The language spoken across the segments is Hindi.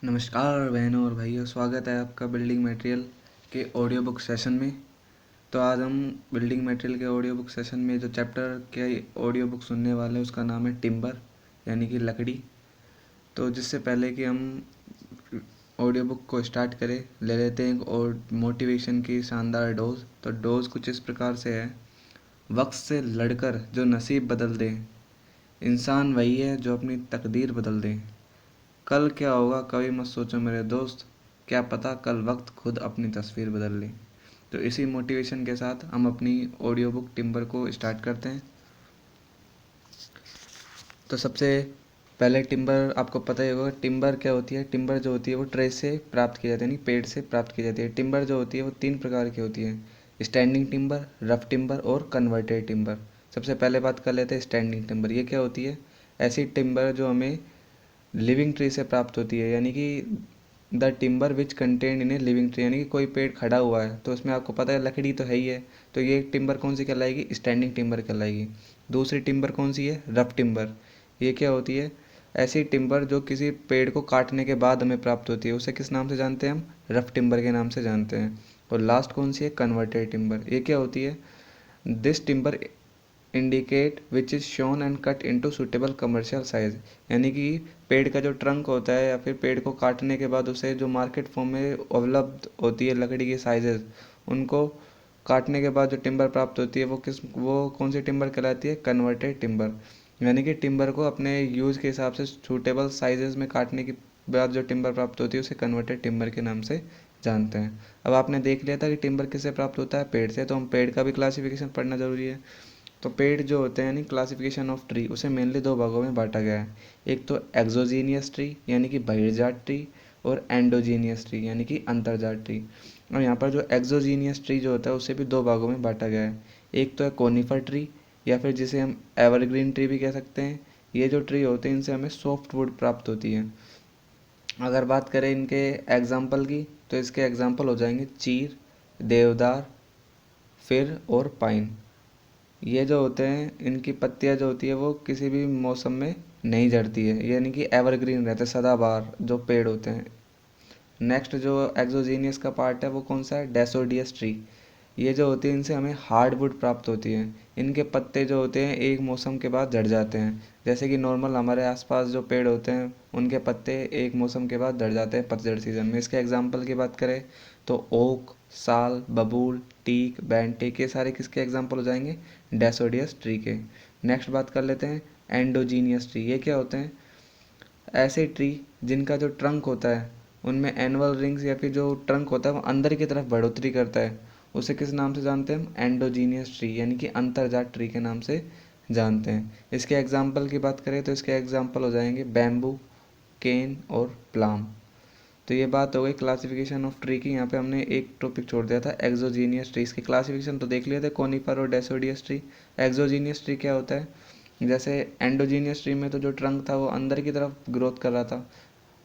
नमस्कार बहनों और भाइयों, स्वागत है आपका बिल्डिंग मटेरियल के ऑडियो बुक सेशन में। तो आज हम बिल्डिंग मटेरियल के ऑडियो बुक सेशन में जो चैप्टर के ऑडियो बुक सुनने वाले हैं उसका नाम है टिम्बर, यानी कि लकड़ी। तो जिससे पहले कि हम ऑडियो बुक को स्टार्ट करें, ले लेते हैं एक और मोटिवेशन की शानदार डोज। तो डोज कुछ इस प्रकार से है। वक्त से लड़कर जो नसीब बदल दे, इंसान वही है जो अपनी तकदीर बदल दे। कल क्या होगा कभी मत सोचो मेरे दोस्त, क्या पता कल वक्त खुद अपनी तस्वीर बदल ले। तो इसी मोटिवेशन के साथ हम अपनी ऑडियो बुक टिम्बर को स्टार्ट करते हैं। तो सबसे पहले टिम्बर, आपको पता ही होगा टिम्बर क्या होती है। टिम्बर जो होती है वो ट्री से प्राप्त की जाती है, यानी पेड़ से प्राप्त की जाती है। टिम्बर जो होती है वो तीन प्रकार की होती है: स्टैंडिंग टिम्बर, रफ टिम्बर और कन्वर्टेड टिम्बर। सबसे पहले बात कर लेते हैं स्टैंडिंग टिम्बर। ये क्या होती है? ऐसी टिम्बर जो हमें लिविंग ट्री से प्राप्त होती है, यानी कि the timber which content in a living tree, यानी कि कोई पेड़ खड़ा हुआ है तो उसमें आपको पता है लकड़ी तो है ही है। तो ये टिम्बर कौन सी कहलाएगी? स्टैंडिंग टिम्बर कहलाएगी। दूसरी टिम्बर कौन सी है? Rough timber. ये क्या होती है? ऐसी टिम्बर जो किसी पेड़ को काटने के बाद हमें प्राप्त होती है, उसे किस नाम से जानते हैं हम? रफ टिम्बर के नाम से जानते हैं। और लास्ट कौन सी है? Converted timber. ये क्या होती है? This timber indicate which is shown and cut into suitable commercial size, यानी कि पेड़ का जो ट्रंक होता है या फिर पेड़ को काटने के बाद उसे जो मार्केट फॉर्म में उपलब्ध होती है लकड़ी की साइजेस, उनको काटने के बाद जो टिम्बर प्राप्त होती है वो कौन सी टिम्बर कहलाती है? Converted timber. यानी कि टिम्बर को अपने यूज़ के हिसाब से सूटेबल साइजेस में काटने के बाद जो टिम्बर प्राप्त होती है उसे कन्वर्टेड टिम्बर के नाम से जानते हैं। अब आपने देख लिया था कि टिम्बर किससे प्राप्त होता है? पेड़ से। तो हम पेड़ का भी क्लासिफिकेशन पढ़ना ज़रूरी है। तो पेड़ जो होते हैं, यानी क्लासिफिकेशन ऑफ ट्री, उसे मेनली दो भागों में बांटा गया है। एक तो एक्सोजीनियस ट्री यानी कि बहिर्जात ट्री, और एंडोजीनियस ट्री यानी कि अंतर्जात ट्री। और यहाँ पर जो एक्सोजीनियस ट्री जो होता है उसे भी दो भागों में बांटा गया है। एक तो है कोनिफर ट्री, या फिर जिसे हम एवरग्रीन ट्री भी कह सकते हैं। ये जो ट्री होते हैं इनसे हमें सॉफ्ट वुड प्राप्त होती है। अगर बात करें इनके एग्जाम्पल की, तो इसके एग्जाम्पल हो जाएंगे चीर, देवदार, फिर और पाइन। ये जो होते हैं इनकी पत्तियां जो होती है वो किसी भी मौसम में नहीं झड़ती है, यानी कि एवरग्रीन रहते हैं, सदाबहार जो पेड़ होते हैं। नेक्स्ट जो एक्सोजीनियस का पार्ट है वो कौन सा है? डेसोडियस ट्री। ये जो होती है इनसे हमें हार्डवुड प्राप्त होती है। इनके पत्ते जो होते हैं एक मौसम के बाद झड़ जाते हैं। जैसे कि नॉर्मल हमारे आसपास जो पेड़ होते हैं उनके पत्ते एक मौसम के बाद झड़ जाते हैं पतझड़ सीजन में। इसके एग्जाम्पल की बात करें तो ओक, साल, बबूल, टीक, बैंटेक, ये सारे किसके एग्जाम्पल हो जाएंगे? डेसोडियस ट्री के। नेक्स्ट बात कर लेते हैं एंडोजीनियस ट्री। ये क्या होते हैं? ऐसे ट्री जिनका जो ट्रंक होता है उनमें एनुअल रिंग्स, या फिर जो ट्रंक होता है वो अंदर की तरफ बढ़ोतरी करता है, उसे किस नाम से जानते हैं हम? एंडोजीनियस ट्री, यानी कि अंतर्जात ट्री के नाम से जानते हैं। इसके एग्जाम्पल की बात करें तो इसके एग्जाम्पल हो जाएंगे बैम्बू, केन और प्लाम। तो ये बात हो गई क्लासिफिकेशन ऑफ ट्री की। यहाँ पे हमने एक टॉपिक छोड़ दिया था एक्सोजीनियस ट्रीज की क्लासिफिकेशन तो देख लिया था, कोनिफर और डेसोडियस ट्री। एक्सोजीनियस ट्री क्या होता है? जैसे एंडोजीनियस ट्री में तो जो ट्रंक था वो अंदर की तरफ ग्रोथ कर रहा था,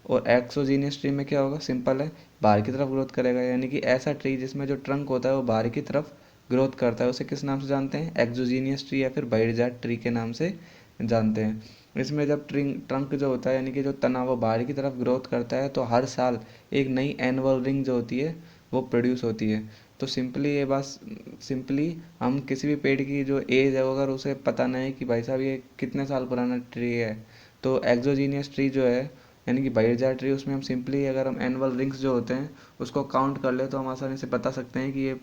और एक्सोजीनियस ट्री में क्या होगा? सिंपल है, बाहर की तरफ ग्रोथ करेगा। यानी कि ऐसा ट्री जिसमें जो ट्रंक होता है वो बाहर की तरफ ग्रोथ करता है उसे किस नाम से जानते हैं? एक्सोजीनियस ट्री या फिर बहिर्जात ट्री के नाम से जानते हैं। इसमें जब ट्रंक जो होता है यानी कि जो तना वो बाहर की तरफ ग्रोथ करता है तो हर साल एक नई एनुअल रिंग जो होती है वो प्रोड्यूस होती है। तो सिंपली ये बात, सिंपली हम किसी भी पेड़ की जो एज है अगर उसे पता नहीं है कि भाई साहब ये कितने साल पुराना ट्री है, तो एक्सोजीनियस ट्री जो है यानी कि बहिर्जात ट्री, उसमें हम सिंपली अगर हम एनुअल रिंग्स जो होते हैं उसको काउंट कर ले तो हम आसानी से बता सकते हैं कि ये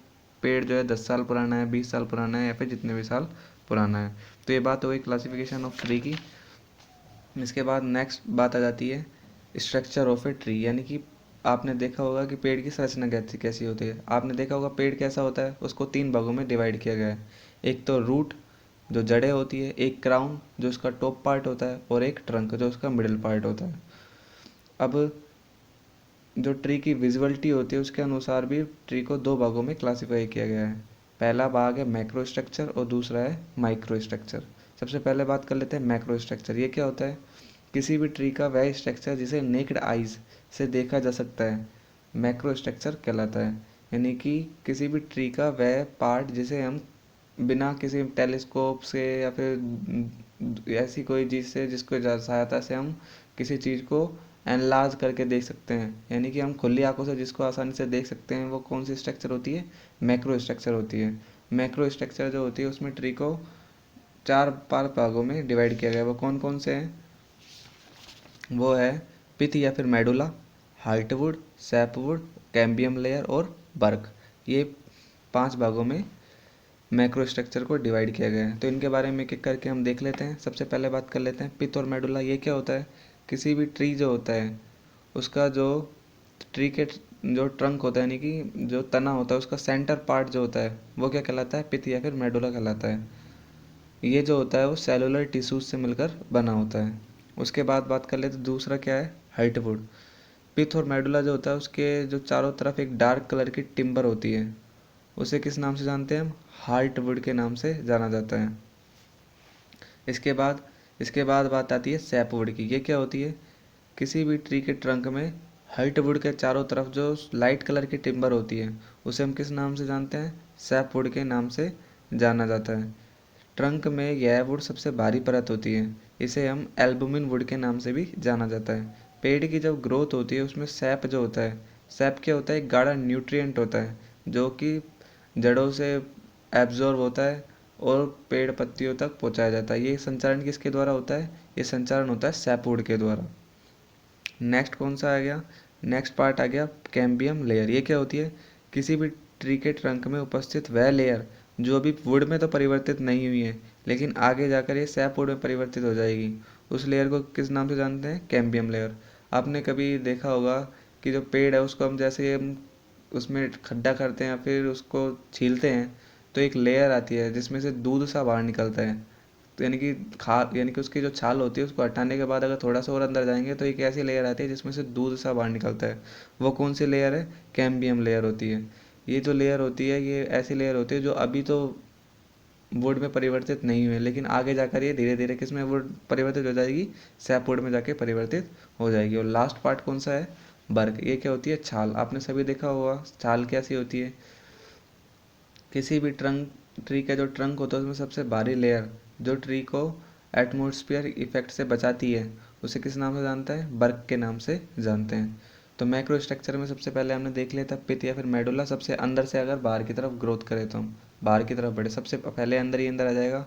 पेड़ जो है 10 साल पुराना है, 20 साल पुराना है, या फिर जितने भी साल पुराना है। तो ये बात हो गई क्लासिफिकेशन ऑफ ट्री की। इसके बाद नेक्स्ट बात आ जाती है स्ट्रक्चर ऑफ ए ट्री, यानी कि आपने देखा होगा कि पेड़ की संरचना कैसी कैसी होती है। आपने देखा होगा पेड़ कैसा होता है, उसको तीन भागों में डिवाइड किया गया है। एक तो रूट जो जड़ें होती है, एक क्राउन जो उसका टॉप पार्ट होता है, और एक ट्रंक जो उसका मिडिल पार्ट होता है। अब जो ट्री की विजिबिलिटी होती है उसके अनुसार भी ट्री को दो भागों में क्लासिफाई किया गया है। पहला भाग है मैक्रो स्ट्रक्चर और दूसरा है माइक्रो स्ट्रक्चर। सबसे पहले बात कर लेते हैं मैक्रो स्ट्रक्चर। ये क्या होता है? किसी भी ट्री का वह स्ट्रक्चर जिसे नेक्ड आइज से देखा जा सकता है मैक्रो स्ट्रक्चर कहलाता है। यानी कि किसी भी ट्री का वह पार्ट जिसे हम बिना किसी टेलीस्कोप से या फिर ऐसी कोई चीज़ से जिसको सहायता से हम किसी चीज़ को एनलार्ज करके देख सकते हैं, यानी कि हम खुली आंखों से जिसको आसानी से देख सकते हैं वो कौन सी स्ट्रक्चर होती है, मैक्रो स्ट्रक्चर होती है। मैक्रो स्ट्रक्चर जो होती है उसमें ट्री को 4 भागों में डिवाइड किया गया है। वो कौन कौन से हैं? वो है पिथ या फिर medulla, heartwood, sapwood, cambium layer और बर्क। ये 5 भागों में मैक्रो स्ट्रक्चर को डिवाइड किया गया है। तो इनके बारे में एक एक करके हम देख लेते हैं। सबसे पहले बात कर लेते हैं पिथ और मेडुला। ये क्या होता है? किसी भी ट्री जो होता है उसका जो ट्री के जो ट्रंक होता है, यानी कि जो तना होता है, उसका सेंटर पार्ट जो होता है वो क्या कहलाता है? पिथ या फिर मेडुला कहलाता है। ये जो होता है वो सेलुलर टिश्यूज से मिलकर बना होता है। उसके बाद बात कर लेते हैं दूसरा क्या है, हार्टवुड। पिथ और मेडुला जो होता है उसके जो चारों तरफ एक डार्क कलर की टिम्बर होती है, उसे किस नाम से जानते हैं हम? हार्टवुड के नाम से जाना जाता है। इसके बाद बात आती है सैपवुड की। ये क्या होती है? किसी भी ट्री के ट्रंक में हार्टवुड के चारों तरफ जो लाइट कलर की टिम्बर होती है उसे हम किस नाम से जानते हैं? सैपवुड के नाम से जाना जाता है। ट्रंक में यह वुड सबसे भारी परत होती है, इसे हम एल्बुमिन वुड के नाम से भी जाना जाता है। पेड़ की जब ग्रोथ होती है उसमें सैप जो होता है, सैप क्या होता है? एक गाढ़ा न्यूट्रिएंट होता है जो कि जड़ों से एब्जॉर्ब होता है और पेड़ पत्तियों तक पहुंचाया जाता है। ये संचारण किसके द्वारा होता है? ये संचारण होता है सैपवुड के द्वारा। नेक्स्ट कौन सा आ गया? नेक्स्ट पार्ट आ गया कैम्बियम लेयर। ये क्या होती है? किसी भी ट्री के ट्रंक में उपस्थित वह लेयर जो अभी वुड में तो परिवर्तित नहीं हुई है लेकिन आगे जाकर ये सैपवुड में परिवर्तित हो जाएगी, उस लेयर को किस नाम से जानते हैं? Cambium layer. आपने कभी देखा होगा कि जो पेड़ है उसको हम जैसे हम उसमें खड्डा करते हैं या फिर उसको छीलते हैं तो एक लेयर आती है जिसमें से दूध सा बाहर निकलता है। तो यानी कि उसकी जो छाल होती है उसको हटाने के बाद अगर थोड़ा सा और अंदर जाएंगे तो एक ऐसी लेयर आती है जिसमें से दूध सा बाहर निकलता है। वो कौन सी लेयर है? कैम्बियम लेयर होती है। ये जो लेयर होती है ये ऐसी लेयर होती है जो अभी तो वुड में परिवर्तित नहीं हुए लेकिन आगे जाकर ये धीरे धीरे किस में वुड परिवर्तित हो जाएगी? सैपवुड में जाके परिवर्तित हो जाएगी। और लास्ट पार्ट कौन सा है? बर्क। ये क्या होती है? छाल। आपने सभी देखा होगा छाल कैसी होती है। किसी भी ट्री का जो ट्रंक होता है उसमें सबसे भारी लेयर जो ट्री को एटमॉस्फेयर इफेक्ट से बचाती है उसे किस नाम से जानते हैं? बर्क के नाम से जानते हैं। तो मैक्रो स्ट्रक्चर में सबसे पहले हमने देख लिया था पिथ या फिर मेडुला। सबसे अंदर से अगर बाहर की तरफ ग्रोथ करें तो हम बाहर की तरफ बढ़े, सबसे पहले अंदर ही अंदर आ जाएगा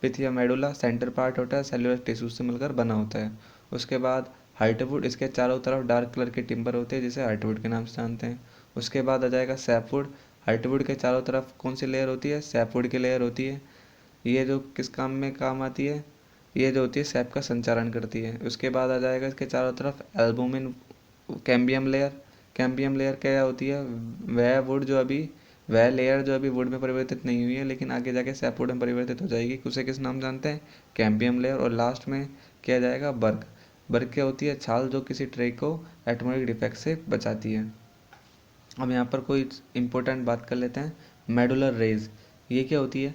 पिथ या मेडुला। सेंटर पार्ट होता है, सेल्यूलर टिश्यूज से मिलकर बना होता है। उसके बाद हार्टवुड, इसके चारों तरफ डार्क कलर के टिम्बर होते हैं जिसे हार्टवुड के नाम से जानते हैं। उसके बाद आ जाएगा सैपवुड। हार्टवुड के चारों तरफ कौन सी लेयर होती है? सैपवुड की लेयर होती है। ये जो किस काम में काम आती है? ये जो होती है सैप का संचारण करती है। उसके बाद आ जाएगा इसके चारों तरफ albumin cambium layer. Cambium layer क्या होती है? वह लेयर जो अभी वुड में परिवर्तित नहीं हुई है लेकिन आगे जाके सैपवुड में परिवर्तित हो जाएगी, उसे किस नाम जानते हैं? Cambium layer. और लास्ट में क्या जाएगा? बर्क। बर्क क्या होती है? छाल जो किसी ट्रे को एटमॉस्फेरिक डिफेक्ट से बचाती है। अब यहाँ पर कोई इम्पोर्टेंट बात कर लेते हैं, मेडुलर रेज। ये क्या होती है?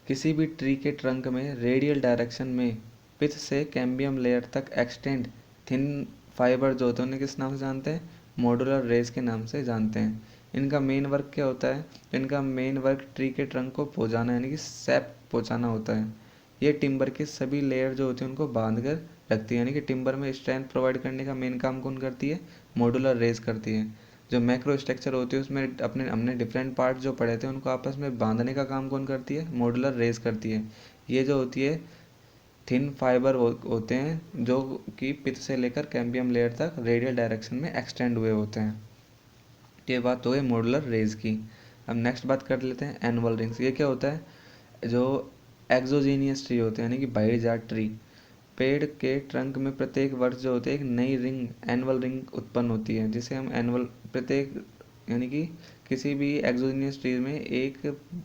किसी भी ट्री के ट्रंक में रेडियल डायरेक्शन में पिथ से कैम्बियम लेयर तक एक्सटेंड थिन फाइबर जो होते हैं उन्हें किस नाम से जानते हैं? मॉड्यूलर रेज के नाम से जानते हैं। इनका मेन वर्क क्या होता है? इनका मेन वर्क ट्री के ट्रंक को पहुँचाना यानी कि सैप पहुँचाना होता है। ये टिम्बर के सभी लेयर जो होती हैं उनको बांध कर रखती है, यानी कि टिम्बर में स्ट्रेंथ प्रोवाइड करने का मेन काम कौन करती है? मॉड्यूलर रेज करती है। जो मैक्रो स्ट्रक्चर होती है उसमें अपने हमने डिफरेंट पार्ट जो पढ़े थे उनको आपस में बांधने का काम कौन करती है? मॉड्यूलर रेज करती है। ये जो होती है थिन फाइबर होते हैं जो कि पिथ से लेकर कैम्बियम लेयर तक रेडियल डायरेक्शन में एक्सटेंड हुए होते हैं। ये बात हो गई मॉड्यूलर रेज की। अब नेक्स्ट बात कर लेते हैं एनुअल रिंग्स। ये क्या होता है? जो एक्सोजीनियस ट्री होते हैं यानी कि बाह्यजात ट्री, पेड़ के ट्रंक में प्रत्येक वर्ष जो होते हैं एक नई रिंग, एनुअल रिंग उत्पन्न होती है जिसे हम एनुअल प्रत्येक यानी कि किसी भी एक्सोजीनियस ट्री में एक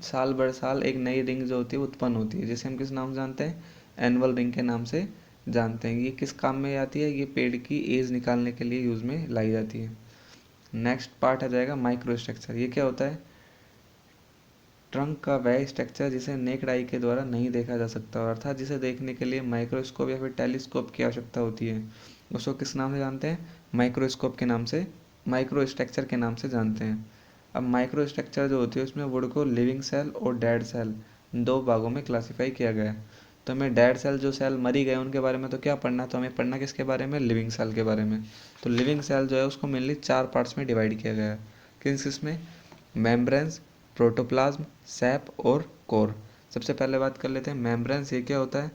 साल भर साल एक नई रिंग जो होती है उत्पन्न होती है जिसे हम किस नाम से जानते हैं? एनुअल रिंग के नाम से जानते हैं। ये किस काम में आती है? ये पेड़ की एज निकालने के लिए यूज में लाई जाती है। नेक्स्ट पार्ट आ जाएगा माइक्रो स्ट्रक्चर। ये क्या होता है? ट्रंक का वह स्ट्रक्चर जिसे नेक्ड आई के द्वारा नहीं देखा जा सकता, अर्थात जिसे देखने के लिए माइक्रोस्कोप या फिर टेलीस्कोप की आवश्यकता होती है, उसको किस नाम से जानते हैं? माइक्रोस्कोप के नाम से, माइक्रो स्ट्रक्चर के नाम से जानते हैं। अब माइक्रो स्ट्रक्चर जो होती है उसमें वुड को लिविंग सेल और डेड सेल 2 भागों में क्लासिफाई किया गया है। तो हमें डेड सेल, जो सेल मरी गए उनके बारे में तो क्या पढ़ना, तो हमें पढ़ना किसके बारे में, लिविंग सेल के बारे में। तो लिविंग सेल जो है उसको मेनली 4 पार्ट्स में डिवाइड किया गया है। किसमें, मेम्ब्रेन्स, प्रोटोप्लाज्म, सैप और कोर। सबसे पहले बात कर लेते हैं मेम्ब्रेन्स। ये क्या होता है,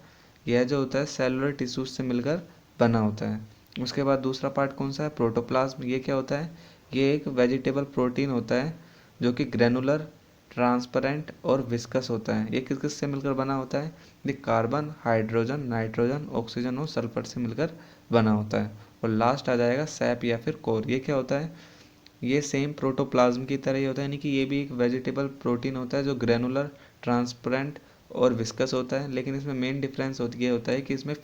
यह जो होता है सेलुलर टिश्यूज से मिलकर बना होता है। उसके बाद दूसरा पार्ट कौन सा है, प्रोटोप्लाज्म। ये क्या होता है, ये एक वेजिटेबल प्रोटीन होता है जो कि ग्रेनुलर, ट्रांसपेरेंट और विस्कस होता है। ये किस किस से मिलकर बना होता है, ये कार्बन, हाइड्रोजन, नाइट्रोजन, ऑक्सीजन और सल्फर से मिलकर बना होता है। और लास्ट आ जाएगा सैप या फिर कोर। ये क्या होता है, ये सेम प्रोटोप्लाज्म की तरह ही होता है, यानी कि ये भी एक वेजिटेबल प्रोटीन होता है जो ग्रेनुलर, ट्रांसपेरेंट और विस्कस होता है। लेकिन इसमें मेन डिफरेंस ये होता है कि इसमें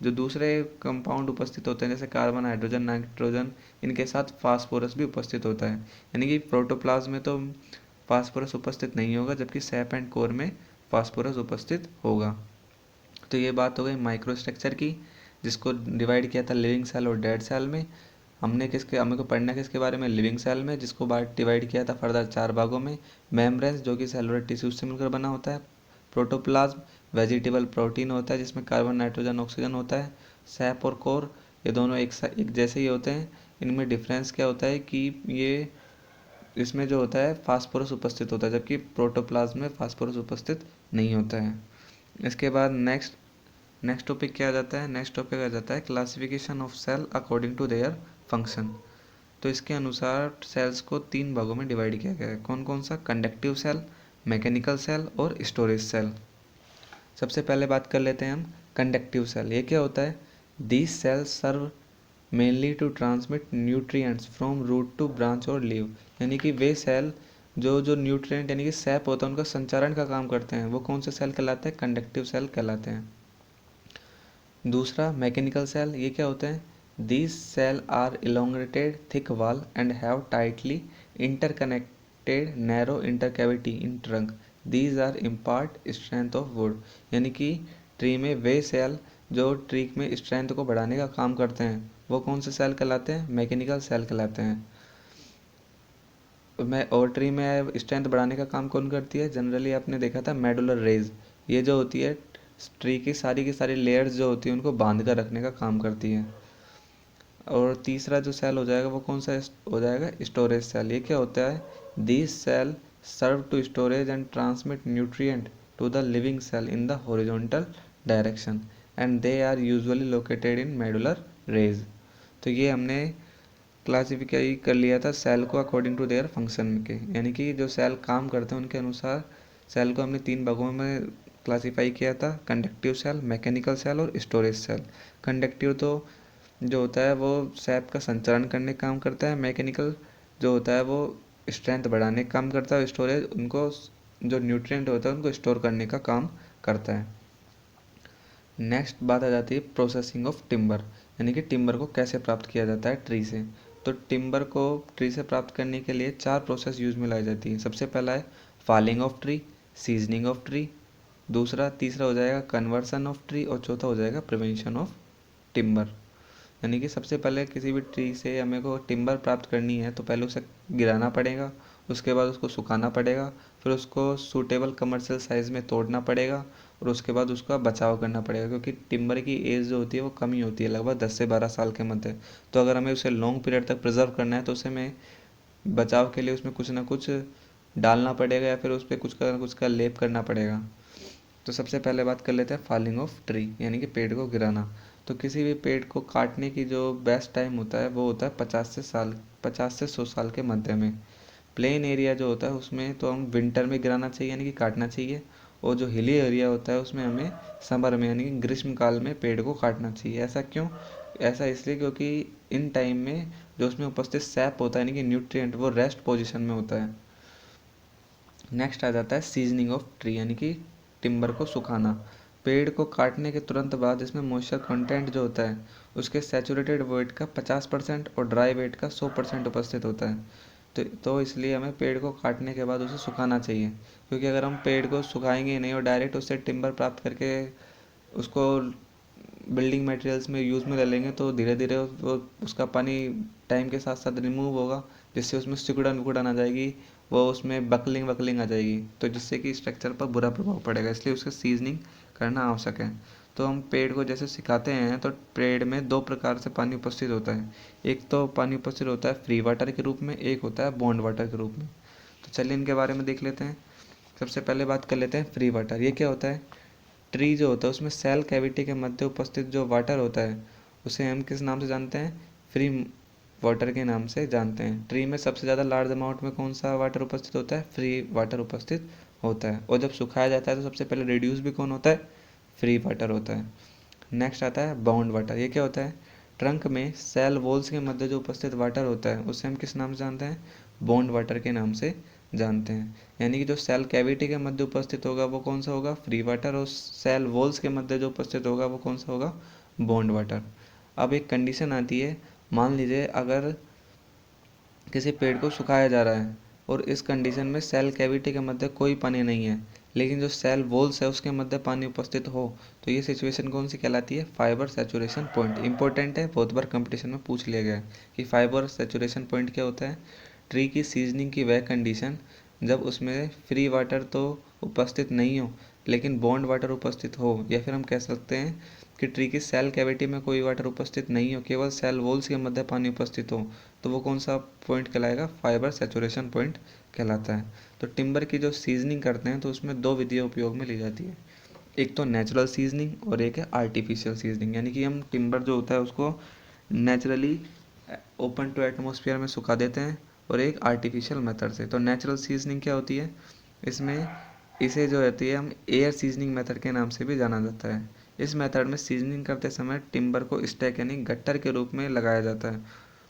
जो दूसरे कंपाउंड उपस्थित होते हैं जैसे कार्बन, हाइड्रोजन, नाइट्रोजन, इनके साथ फास्फोरस भी उपस्थित होता है। यानी कि प्रोटोप्लाज्म में तो फास्फोरस उपस्थित नहीं होगा, जबकि सैप एंड कोर में फास्फोरस उपस्थित होगा। तो ये बात हो गई माइक्रो स्ट्रक्चर की, जिसको डिवाइड किया था लिविंग सेल और डेड सेल में। हमें को पढ़ना किसके बारे में, लिविंग सेल में, जिसको डिवाइड किया था फर्दर 4 भागों में। मेम्ब्रेन्स जो कि सेलुलर टिश्यूज से मिलकर बना होता है। प्रोटोप्लाज्म वेजिटेबल प्रोटीन होता है जिसमें कार्बन, नाइट्रोजन, ऑक्सीजन होता है। सैप और कोर ये दोनों एक जैसे ही होते हैं। इनमें डिफरेंस क्या होता है कि ये इसमें जो होता है फास्फोरस उपस्थित होता है, जबकि प्रोटोप्लाज्म में फास्फोरस उपस्थित नहीं होता है। इसके बाद नेक्स्ट टॉपिक क्या आ जाता है, नेक्स्ट टॉपिक आ जाता है classification of cell according to their function. तो इसके अनुसार सेल्स को 3 भागों में डिवाइड किया गया है। कौन कौन सा, कंडक्टिव सेल, मैकेनिकल सेल और स्टोरेज सेल। सबसे पहले बात कर लेते हैं हम कंडक्टिव सेल। ये क्या होता है, these cells serve mainly to transmit nutrients from root to branch और लीव। यानी कि वे सेल जो जो न्यूट्रिएंट यानी कि सैप होता है उनका संचारण का काम करते हैं, वो कौन से सेल कहलाते हैं, कंडक्टिव सेल कहलाते हैं। दूसरा मैकेनिकल सेल। ये क्या होते हैं, these cell are elongated thick wall and have tightly interconnected narrow intercavity in trunk. These are impart strength of wood. यानी कि ट्री में वे सेल जो ट्री में स्ट्रेंथ को बढ़ाने का काम करते हैं वो कौन से सेल कहलाते हैं, मैकेनिकल सेल कहलाते हैं। और ट्री में स्ट्रेंथ बढ़ाने का काम कौन करती है, जनरली आपने देखा था मेडुलर रेज। ये जो होती है ट्री की सारी लेयर्स जो होती है उनको बांध कर रखने का काम करती है। और तीसरा जो सेल हो जाएगा वो कौन सा हो जाएगा, स्टोरेज सेल। ये क्या होता है, this cell serve to storage and transmit nutrient to the living cell in the horizontal direction and they are usually located in medullar rays. तो ये हमने क्लासिफाई कर लिया था सेल को अकॉर्डिंग टू देयर फंक्शन के, यानी कि जो सेल काम करते हैं उनके अनुसार सेल को हमने 3 भागों में क्लासिफाई किया था, कंडक्टिव सेल, मैकेनिकल सेल और स्टोरेज सेल। कंडक्टिव तो जो होता है वो सैप का संचारण करने का काम करता है, मैकेनिकल जो होता है वो स्ट्रेंथ बढ़ाने का काम करता है, स्टोरेज उनको जो न्यूट्रिएंट होता है उनको स्टोर करने का काम करता है। नेक्स्ट बात आ जाती है प्रोसेसिंग ऑफ टिम्बर, यानी कि टिम्बर को कैसे प्राप्त किया जाता है ट्री से। तो टिम्बर को ट्री से प्राप्त करने के लिए 4 प्रोसेस यूज में लाई जाती है। सबसे पहला है falling of tree, seasoning of tree, तीसरा हो जाएगा कन्वर्सन ऑफ ट्री और चौथा हो जाएगा प्रिवेंशन ऑफ टिम्बर। यानी कि सबसे पहले किसी भी ट्री से हमें को टिम्बर प्राप्त करनी है तो पहले उसे गिराना पड़ेगा, उसके बाद उसको सुखाना पड़ेगा, फिर उसको सूटेबल कमर्शियल साइज़ में तोड़ना पड़ेगा और उसके बाद उसका बचाव करना पड़ेगा, क्योंकि टिम्बर की एज जो होती है वो कम ही होती है, लगभग 10 से 12 साल के मध्य। तो अगर हमें उसे लॉन्ग पीरियड तक प्रिजर्व करना है तो उसे हमें बचाव के लिए उसमें कुछ ना कुछ डालना पड़ेगा या फिर उस पर कुछ का लेप करना पड़ेगा। तो सबसे पहले बात कर लेते हैं फॉलिंग ऑफ ट्री, यानी कि पेड़ को गिराना। तो किसी भी पेड़ को काटने की जो बेस्ट टाइम होता है वो होता है 50 से 100 साल के मध्य में। प्लेन एरिया जो होता है उसमें तो हम विंटर में गिराना चाहिए यानी कि काटना चाहिए, और जो हिली एरिया होता है उसमें हमें समर में यानी कि ग्रीष्म काल में पेड़ को काटना चाहिए। ऐसा क्यों, ऐसा इसलिए क्योंकि इन टाइम में जो उसमें उपस्थित सैप होता है यानी कि न्यूट्रिएंट वो रेस्ट पोजीशन में होता है। नेक्स्ट आ जाता है सीजनिंग ऑफ ट्री, यानी कि टिम्बर को सुखाना। पेड़ को काटने के तुरंत बाद इसमें मॉइस्चर कंटेंट जो होता है उसके सैचुरेटेड वेट का 50% और ड्राई वेट का 100% उपस्थित होता है। तो इसलिए हमें पेड़ को काटने के बाद उसे सुखाना चाहिए, क्योंकि अगर हम पेड़ को सुखाएंगे नहीं और डायरेक्ट उससे टिम्बर प्राप्त करके उसको बिल्डिंग मटेरियल्स में यूज़ में ले लेंगे तो धीरे धीरे वो उसका पानी टाइम के साथ साथ रिमूव होगा, जिससे उसमें सिकुड़न विकुड़न आ जाएगी, वो उसमें बकलिंग वकलिंग आ जाएगी, तो जिससे कि स्ट्रक्चर पर बुरा प्रभाव पड़ेगा। इसलिए उसका सीजनिंग करना आवश्यक है। तो हम पेड़ को जैसे सिखाते हैं तो पेड़ में दो प्रकार से पानी उपस्थित होता है। एक तो पानी उपस्थित होता है फ्री वाटर के रूप में, एक होता है बॉन्ड वाटर के रूप में। तो चलिए इनके बारे में देख लेते हैं। सबसे पहले बात कर लेते हैं फ्री वाटर। ये क्या होता है? ट्री जो होता है उसमें सेल कैविटी के मध्य उपस्थित जो वाटर होता है उसे हम किस नाम से जानते हैं? फ्री वाटर के नाम से जानते हैं। ट्री में सबसे ज़्यादा लार्ज अमाउंट में कौन सा वाटर उपस्थित होता है? फ्री वाटर उपस्थित होता है। और जब सुखाया जाता है तो सबसे पहले रिड्यूस भी कौन होता है? फ्री वाटर होता है। नेक्स्ट आता है बाउंड वाटर। ये क्या होता है? ट्रंक में सेल वॉल्स के मध्य जो उपस्थित वाटर होता है उसे हम किस नाम से जानते हैं? बॉन्ड वाटर के नाम से जानते हैं। यानी कि जो सेल कैविटी के मध्य उपस्थित होगा वो कौन सा होगा? Free water. और सेल वॉल्स के मध्य जो उपस्थित होगा वो कौन सा होगा? Bond water. अब एक कंडीशन आती है, मान लीजिए अगर किसी पेड़ को सुखाया जा रहा है और इस कंडीशन में सेल कैविटी के मध्य कोई पानी नहीं है, लेकिन जो सेल वॉल्स है उसके मध्य पानी उपस्थित हो, तो ये सिचुएशन कौन सी कहलाती है? Fibre saturation point. इंपॉर्टेंट है, बहुत बार कंपटीशन में पूछ लिया गया है कि फाइबर सैचुरेशन पॉइंट क्या होता है। ट्री की सीजनिंग की वह कंडीशन जब उसमें फ्री वाटर तो उपस्थित नहीं हो लेकिन बॉन्ड वाटर उपस्थित हो, या फिर हम कह सकते हैं कि ट्री की सेल कैविटी में कोई वाटर उपस्थित नहीं हो, केवल सेल वॉल्स के मध्य पानी उपस्थित हो, तो वो कौन सा पॉइंट कहलाएगा? फाइबर सैचुरेशन पॉइंट कहलाता है। तो टिम्बर की जो सीजनिंग करते हैं तो उसमें दो विधियाँ उपयोग में ली जाती है। एक तो नेचुरल सीजनिंग और एक है आर्टिफिशियल सीजनिंग। यानी कि हम टिम्बर जो होता है उसको नेचुरली ओपन टू एटमोसफियर में सुखा देते हैं, और एक आर्टिफिशियल मेथड से। तो नेचुरल सीजनिंग क्या होती है? इसमें इसे जो होती है हम एयर सीजनिंग मेथड के नाम से भी जाना जाता है। इस मेथड में सीजनिंग करते समय टिम्बर को स्टैक यानी गट्टर के रूप में लगाया जाता है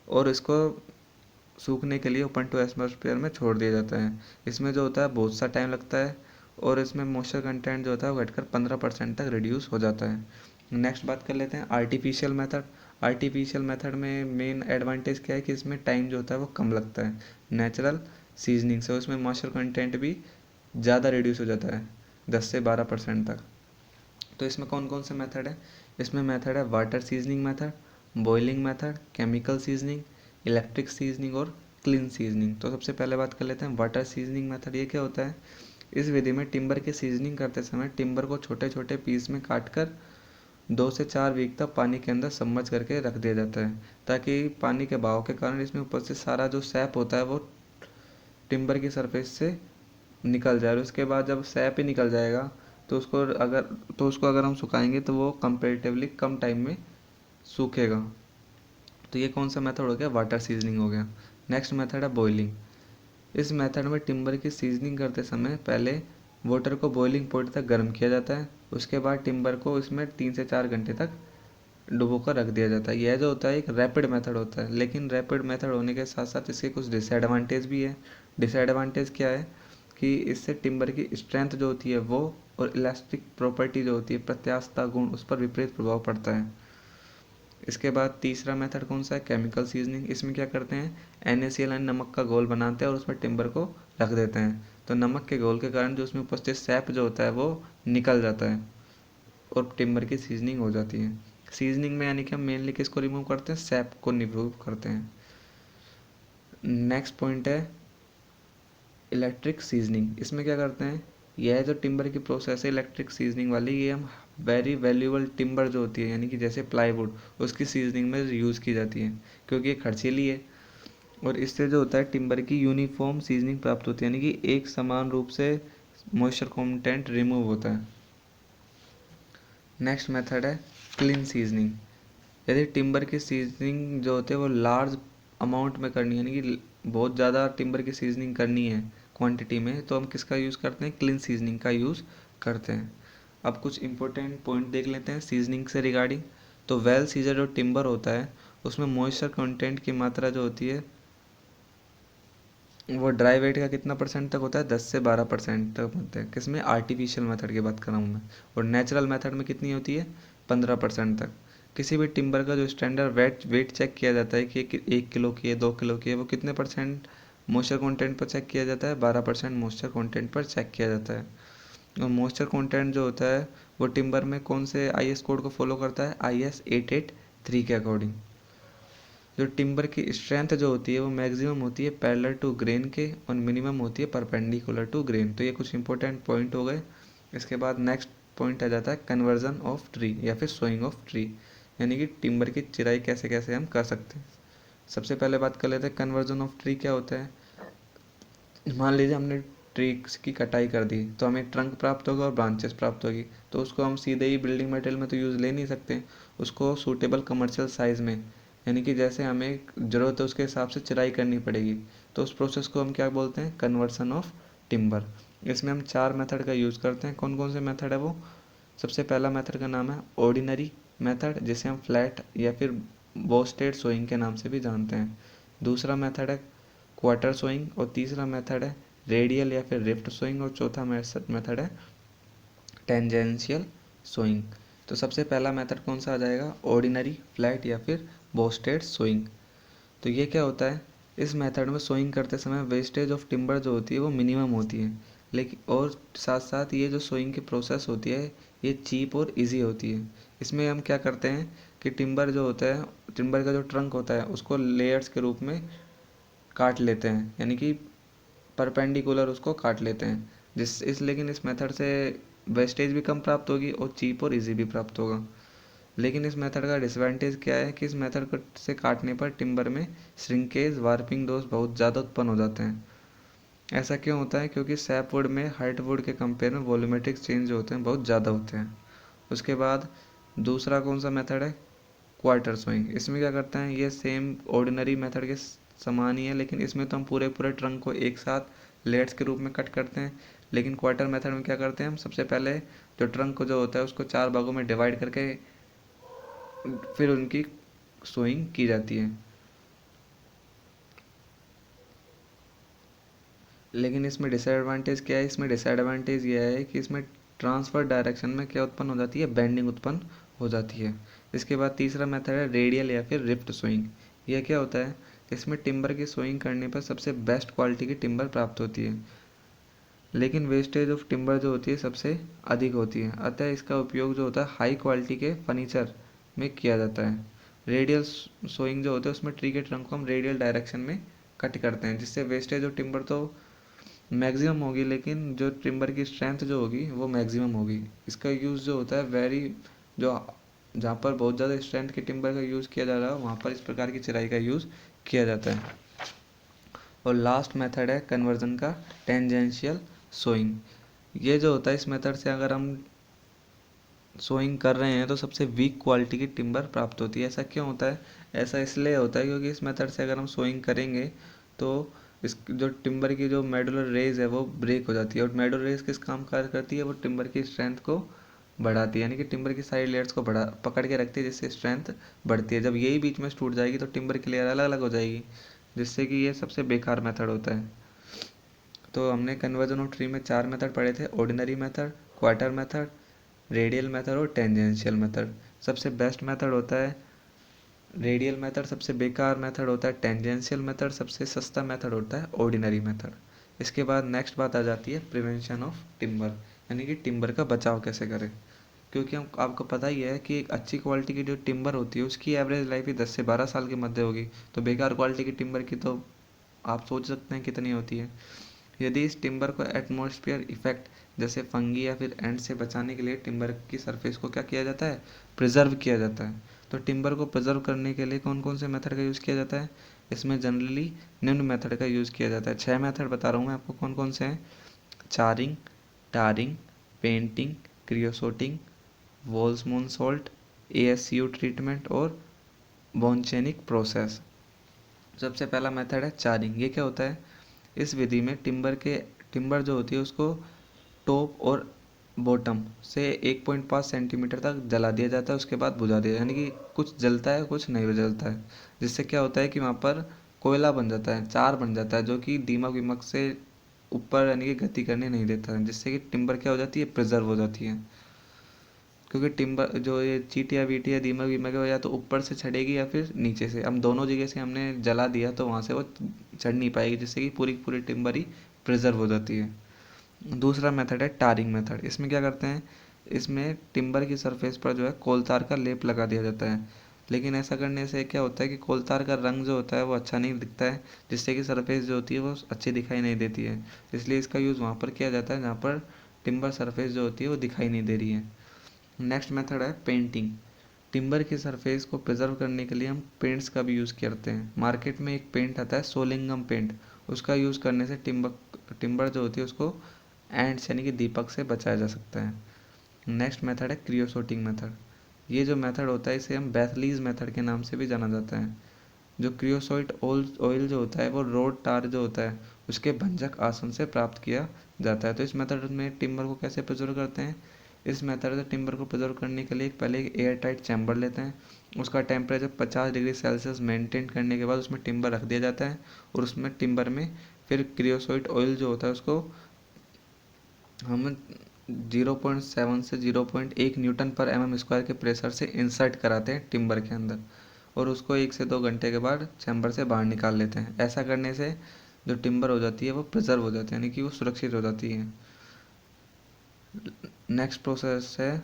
और इसको सूखने के लिए ओपन टू एटमॉस्फेयर में छोड़ दिया जाता है। इसमें जो होता है बहुत सा टाइम लगता है और इसमें मॉइस्चर कंटेंट जो होता है वो घटकर 15% तक रिड्यूस हो जाता है। नेक्स्ट बात कर लेते हैं आर्टिफिशियल मेथड। आर्टिफिशियल मेथड में मेन एडवांटेज क्या है कि इसमें टाइम जो होता है वो कम लगता है नेचुरल सीजनिंग से। उसमें मॉइस्चर कंटेंट भी ज़्यादा रिड्यूस हो जाता है 10 से 12% तक। तो इसमें कौन कौन से मेथड है? इसमें मेथड है water seasoning method, boiling method, chemical seasoning, electric seasoning और क्लीन सीजनिंग। तो सबसे पहले बात कर लेते हैं वाटर सीजनिंग मेथड। ये क्या होता है? इस विधि में टिम्बर की सीजनिंग करते समय टिम्बर को छोटे छोटे पीस में काटकर 2 से 4 वीक तक पानी के अंदर सबमर्ज करके रख दिया जाता है, ताकि पानी के बहाव के कारण इसमें उपस्थित सारा जो सैप होता है वो टिम्बर की सरफेस से निकल जाए। और उसके बाद जब सैप ही निकल जाएगा तो उसको अगर हम सुखाएंगे तो वो कंपेरेटिवली कम टाइम में सूखेगा। तो ये कौन सा मेथड हो गया? वाटर सीजनिंग हो गया। नेक्स्ट मेथड है बॉइलिंग। इस मेथड में टिम्बर की सीजनिंग करते समय पहले वाटर को बॉइलिंग पॉइंट तक गर्म किया जाता है, उसके बाद टिम्बर को इसमें 3 से 4 घंटे तक डुबो कर रख दिया जाता है। यह जो होता है एक रैपिड मेथड होता है, लेकिन रैपिड मेथड होने के साथ साथ इसके कुछ डिसएडवांटेज भी है। डिसएडवांटेज क्या है कि इससे टिम्बर की स्ट्रेंथ जो होती है वो और इलास्टिक प्रॉपर्टी जो होती है प्रत्यास्थता गुण, उस पर विपरीत प्रभाव पड़ता है। इसके बाद तीसरा मेथड कौन सा है? Chemical seasoning. इसमें क्या करते हैं? NaCl नमक का घोल बनाते हैं और उसमें टिम्बर को रख देते हैं। तो नमक के घोल के कारण जो उसमें उपस्थित सैप जो होता है वो निकल जाता है और टिम्बर की सीजनिंग हो जाती है। सीजनिंग में यानी कि हम मेनली किसको रिमूव करते हैं? सैप को रिमूव करते हैं। नेक्स्ट पॉइंट है इलेक्ट्रिक सीजनिंग। इसमें क्या करते हैं? यह जो टिम्बर की प्रोसेस है इलेक्ट्रिक सीजनिंग वाली, ये हम वेरी वैल्यूएबल टिम्बर जो होती है यानी कि जैसे प्लाईवुड, उसकी सीजनिंग में यूज़ की जाती है क्योंकि ये खर्चीली है। और इससे जो होता है टिम्बर की यूनिफॉर्म सीजनिंग प्राप्त होती है, यानी कि एक समान रूप से मॉइस्चर कंटेंट रिमूव होता है। नेक्स्ट मेथड है क्लीन सीजनिंग। यदि टिम्बर की सीजनिंग जो होती है वो लार्ज अमाउंट में करनी है, यानी कि बहुत ज़्यादा टिम्बर की सीजनिंग करनी है क्वांटिटी में, तो हम किसका यूज़ करते हैं? क्लीन सीजनिंग का यूज़ करते हैं। अब कुछ इंपॉर्टेंट पॉइंट देख लेते हैं सीजनिंग से रिगार्डिंग। तो वेल सीजर जो टिम्बर होता है उसमें मॉइस्चर कंटेंट की मात्रा जो होती है वो ड्राई वेट का कितना परसेंट तक होता है? 10 से 12% तक होता है। किसमें? आर्टिफिशियल मेथड की बात कर रहा हूँ मैं। और नेचुरल मेथड में कितनी होती है? 15% तक। किसी भी टिम्बर का जो स्टैंडर्ड वेट चेक किया जाता है कि 1 किलो की है, 2 किलो की है, वो कितने परसेंट मॉइस्चर कंटेंट पर चेक किया जाता है? 12% मॉइस्चर कंटेंट पर चेक किया जाता है। और मॉइस्चर कंटेंट जो होता है वो टिम्बर में कौन से IS कोड को फॉलो करता है? IS 883 के अकॉर्डिंग। जो टिम्बर की स्ट्रेंथ जो होती है वो मैक्सिमम होती है पैरेलल टू ग्रेन के और मिनिमम होती है परपेंडिकुलर टू ग्रेन। तो ये कुछ इंपॉर्टेंट पॉइंट हो गए। इसके बाद नेक्स्ट पॉइंट आ जाता है कन्वर्जन ऑफ ट्री या फिर सोइंग ऑफ ट्री, यानी कि टिम्बर की चिराई कैसे कैसे हम कर सकते हैं। सबसे पहले बात कर लेते हैं कन्वर्जन ऑफ ट्री क्या होता है। मान लीजिए हमने ट्रीज की कटाई कर दी तो हमें ट्रंक प्राप्त होगा और ब्रांचेस प्राप्त होगी, तो उसको हम सीधे ही बिल्डिंग मटेरियल में तो यूज़ ले नहीं सकते, उसको सूटेबल कमर्शियल साइज़ में, यानी कि जैसे हमें ज़रूरत है उसके हिसाब से चिराई करनी पड़ेगी, तो उस प्रोसेस को हम क्या बोलते हैं, कन्वर्सन ऑफ टिम्बर। इसमें हम 4 मेथड का यूज़ करते हैं। कौन कौन से मेथड है वो। सबसे पहला मेथड का नाम है ऑर्डिनरी मेथड, जिसे हम फ्लैट या फिर बोस्टेड सोइंग के नाम से भी जानते हैं। दूसरा मेथड है क्वार्टर सोइंग, और तीसरा मेथड है रेडियल या फिर रिफ्ट सोइंग, और चौथा मेथड है टेंजेंशियल सोइंग। तो सबसे पहला मेथड कौन सा आ जाएगा, ऑर्डिनरी, फ्लैट या फिर बोस्टेड सोइंग। तो ये क्या होता है, इस मेथड में सोइंग करते समय वेस्टेज ऑफ टिम्बर जो होती है वो मिनिमम होती है, लेकिन और साथ साथ ये जो सोइंग की प्रोसेस होती है ये चीप और इजी होती है। इसमें हम क्या करते हैं कि टिम्बर जो होता है, टिम्बर का जो ट्रंक होता है उसको लेयर्स के रूप में काट लेते हैं, यानी कि परपेंडिकुलर उसको काट लेते हैं, लेकिन इस मेथड से वेस्टेज भी कम प्राप्त होगी और चीप और इजी भी प्राप्त होगा। लेकिन इस मेथड का डिसएडवांटेज क्या है कि इस मेथड से काटने पर टिम्बर में श्रिंकेज वार्पिंग दोष बहुत ज़्यादा उत्पन्न हो जाते हैं। ऐसा क्यों होता है, क्योंकि सैपवुड में हार्डवुड के कंपेयर में वॉल्यूमेट्रिक चेंज जो होते हैं बहुत ज़्यादा होते हैं। उसके बाद दूसरा कौन सा मेथड है, क्वार्टर सोइंग। इसमें क्या करते हैं, ये सेम ऑर्डिनरी मेथड के समान ही है, लेकिन इसमें तो हम पूरे पूरे ट्रंक को एक साथ लेयर्स के रूप में कट करते हैं। लेकिन क्वार्टर मेथड में क्या करते हैं, हम सबसे पहले जो ट्रंक को जो होता है उसको 4 भागों में डिवाइड करके फिर उनकी सोइंग की जाती है। लेकिन इसमें डिसएडवांटेज क्या है, इसमें डिसएडवांटेज यह है कि इसमें ट्रांसफर डायरेक्शन में क्या उत्पन्न हो जाती है, बेंडिंग उत्पन्न हो जाती है। इसके बाद तीसरा मेथड है रेडियल या फिर रिफ्ट सोइंग। यह क्या होता है, इसमें टिम्बर की सोइंग करने पर सबसे बेस्ट क्वालिटी की टिम्बर प्राप्त होती है, लेकिन वेस्टेज ऑफ टिम्बर जो होती है सबसे अधिक होती है, अतः इसका उपयोग जो होता है हाई क्वालिटी के फर्नीचर में किया जाता है। रेडियल सोइंग जो होता है उसमें ट्री के ट्रंक को हम रेडियल डायरेक्शन में कट करते हैं, जिससे वेस्टेज ऑफ टिम्बर तो मैक्सिमम होगी, लेकिन जो टिम्बर की स्ट्रेंथ जो होगी वो मैक्सिमम होगी। इसका यूज़ जो होता है वेरी, जो जहाँ पर बहुत ज़्यादा स्ट्रेंथ के टिम्बर का यूज़ किया जा रहा है वहाँ पर इस प्रकार की चिराई का यूज़ किया जाता है। और लास्ट मेथड है कन्वर्जन का, टेंजेंशियल सोइंग। ये जो होता है इस मेथड से अगर हम सोइंग कर रहे हैं तो सबसे वीक क्वालिटी की टिम्बर प्राप्त होती है। ऐसा क्यों होता है, ऐसा इसलिए होता है क्योंकि इस मेथड से अगर हम सोइंग करेंगे तो इस जो टिम्बर की जो मेडुलर रेज है वो ब्रेक हो जाती है, और मेडुलर रेज किस काम कार्य करती है, वो टिम्बर की स्ट्रेंथ को बढ़ाती है, यानी कि टिम्बर की साइड लेयर्स को बढ़ा पकड़ के रखती है, जिससे स्ट्रेंथ बढ़ती है। जब यही बीच में टूट जाएगी तो टिम्बर की लेयर अलग अलग हो जाएगी, जिससे कि ये सबसे बेकार मेथड होता है। तो हमने कन्वर्जन ऑफ ट्री में 4 मेथड पढ़े थे, ordinary method, quarter method, radial method और टेंजेंशियल मेथड। सबसे बेस्ट मेथड होता है रेडियल मेथड, सबसे बेकार मेथड होता है टेंजेंशियल मेथड, सबसे सस्ता मेथड होता है ऑर्डिनरी मेथड। इसके बाद नेक्स्ट बात आ जाती है प्रिवेंशन ऑफ टिम्बर, यानी कि टिम्बर का बचाव कैसे करें। क्योंकि हम आपको पता ही है कि एक अच्छी क्वालिटी की जो टिम्बर होती है उसकी एवरेज लाइफ ही 10 से 12 साल के मध्य होगी, तो बेकार क्वालिटी की टिम्बर की तो आप सोच सकते हैं कितनी होती है। यदि इस टिम्बर को एटमॉस्फेयर इफेक्ट जैसे फंगी या फिर एंड से बचाने के लिए टिम्बर की सरफेस को क्या किया जाता है, प्रिजर्व किया जाता है। तो टिम्बर को प्रिजर्व करने के लिए कौन कौन से मेथड का यूज़ किया जाता है, इसमें जनरली निम्न मेथड का यूज़ किया जाता है। 6 मेथड बता रहा हूँ मैं आपको कौन कौन से हैं, charring, tarring, painting, creosoting, Wolman salt, ASU treatment और बोनचेनिक प्रोसेस। सबसे पहला मेथड है चारिंग। ये क्या होता है, इस विधि में टिम्बर जो होती है उसको टॉप और बॉटम से 1.5 सेंटीमीटर तक जला दिया जाता है, उसके बाद बुझा दिया, यानी कि कुछ जलता है कुछ नहीं जलता है, जिससे क्या होता है कि वहाँ पर कोयला बन जाता है, चार बन जाता है, जो कि दीमक विमक से ऊपर यानी कि गति करने नहीं देता है, जिससे कि टिम्बर क्या हो जाती है, प्रिजर्व हो जाती है। क्योंकि टिम्बर जो ये चींटियाँ वीटियाँ दीमक वीमक है, या तो ऊपर से चढ़ेगी या फिर नीचे से, हम दोनों जगह से हमने जला दिया तो वहाँ से वो चढ़ नहीं पाएगी, जिससे कि पूरी की पूरी टिम्बर ही प्रिजर्व हो जाती है। दूसरा मेथड है टारिंग मेथड। इसमें क्या करते हैं, इसमें टिम्बर की सरफेस पर जो है कोलतार का लेप लगा दिया जाता है, लेकिन ऐसा करने से क्या होता है कि कोलतार का रंग जो होता है वो अच्छा नहीं दिखता है, जिससे कि सरफेस जो होती है वो अच्छी दिखाई नहीं देती है। इसलिए इसका यूज़ वहाँ पर किया जाता है जहाँ पर टिम्बर सरफेस जो होती है वो दिखाई नहीं दे रही है। नेक्स्ट मेथड है पेंटिंग। टिम्बर की सरफेस को प्रिजर्व करने के लिए हम पेंट्स का भी यूज़ करते हैं। मार्केट में एक पेंट आता है सोलिंगम पेंट, उसका यूज़ करने से टिम्बर जो होती है उसको एंड्स यानी कि दीपक से बचाया जा सकता है। नेक्स्ट मेथड है क्रियोसोटिंग मेथड। ये जो मेथड होता है इसे हम बेथलीज मेथड के नाम से भी जाना जाता है। जो क्रियोसोइट ऑयल जो होता है वो रोड टार जो होता है उसके भंजक आसन से प्राप्त किया जाता है। तो इस मेथड में टिम्बर को कैसे प्रिजर्व करते हैं, इस मेथड से टिम्बर को प्रिजर्व करने के लिए पहले एक एयर टाइट चैम्बर लेते हैं, उसका टेम्परेचर 50 डिग्री सेल्सियस मेंटेन करने के बाद उसमें टिम्बर रख दिया जाता है और उसमें टिम्बर में फिर क्रियोसोइट ऑयल जो होता है उसको हम 0.7 से 0.1 न्यूटन पर एम एम स्क्वायर के प्रेशर से इंसर्ट कराते हैं टिम्बर के अंदर और उसको 1 से 2 घंटे के बाद चैम्बर से बाहर निकाल लेते हैं। ऐसा करने से जो टिम्बर हो जाती है वो प्रिजर्व हो जाती है यानी कि वो सुरक्षित हो जाती है। नेक्स्ट प्रोसेस है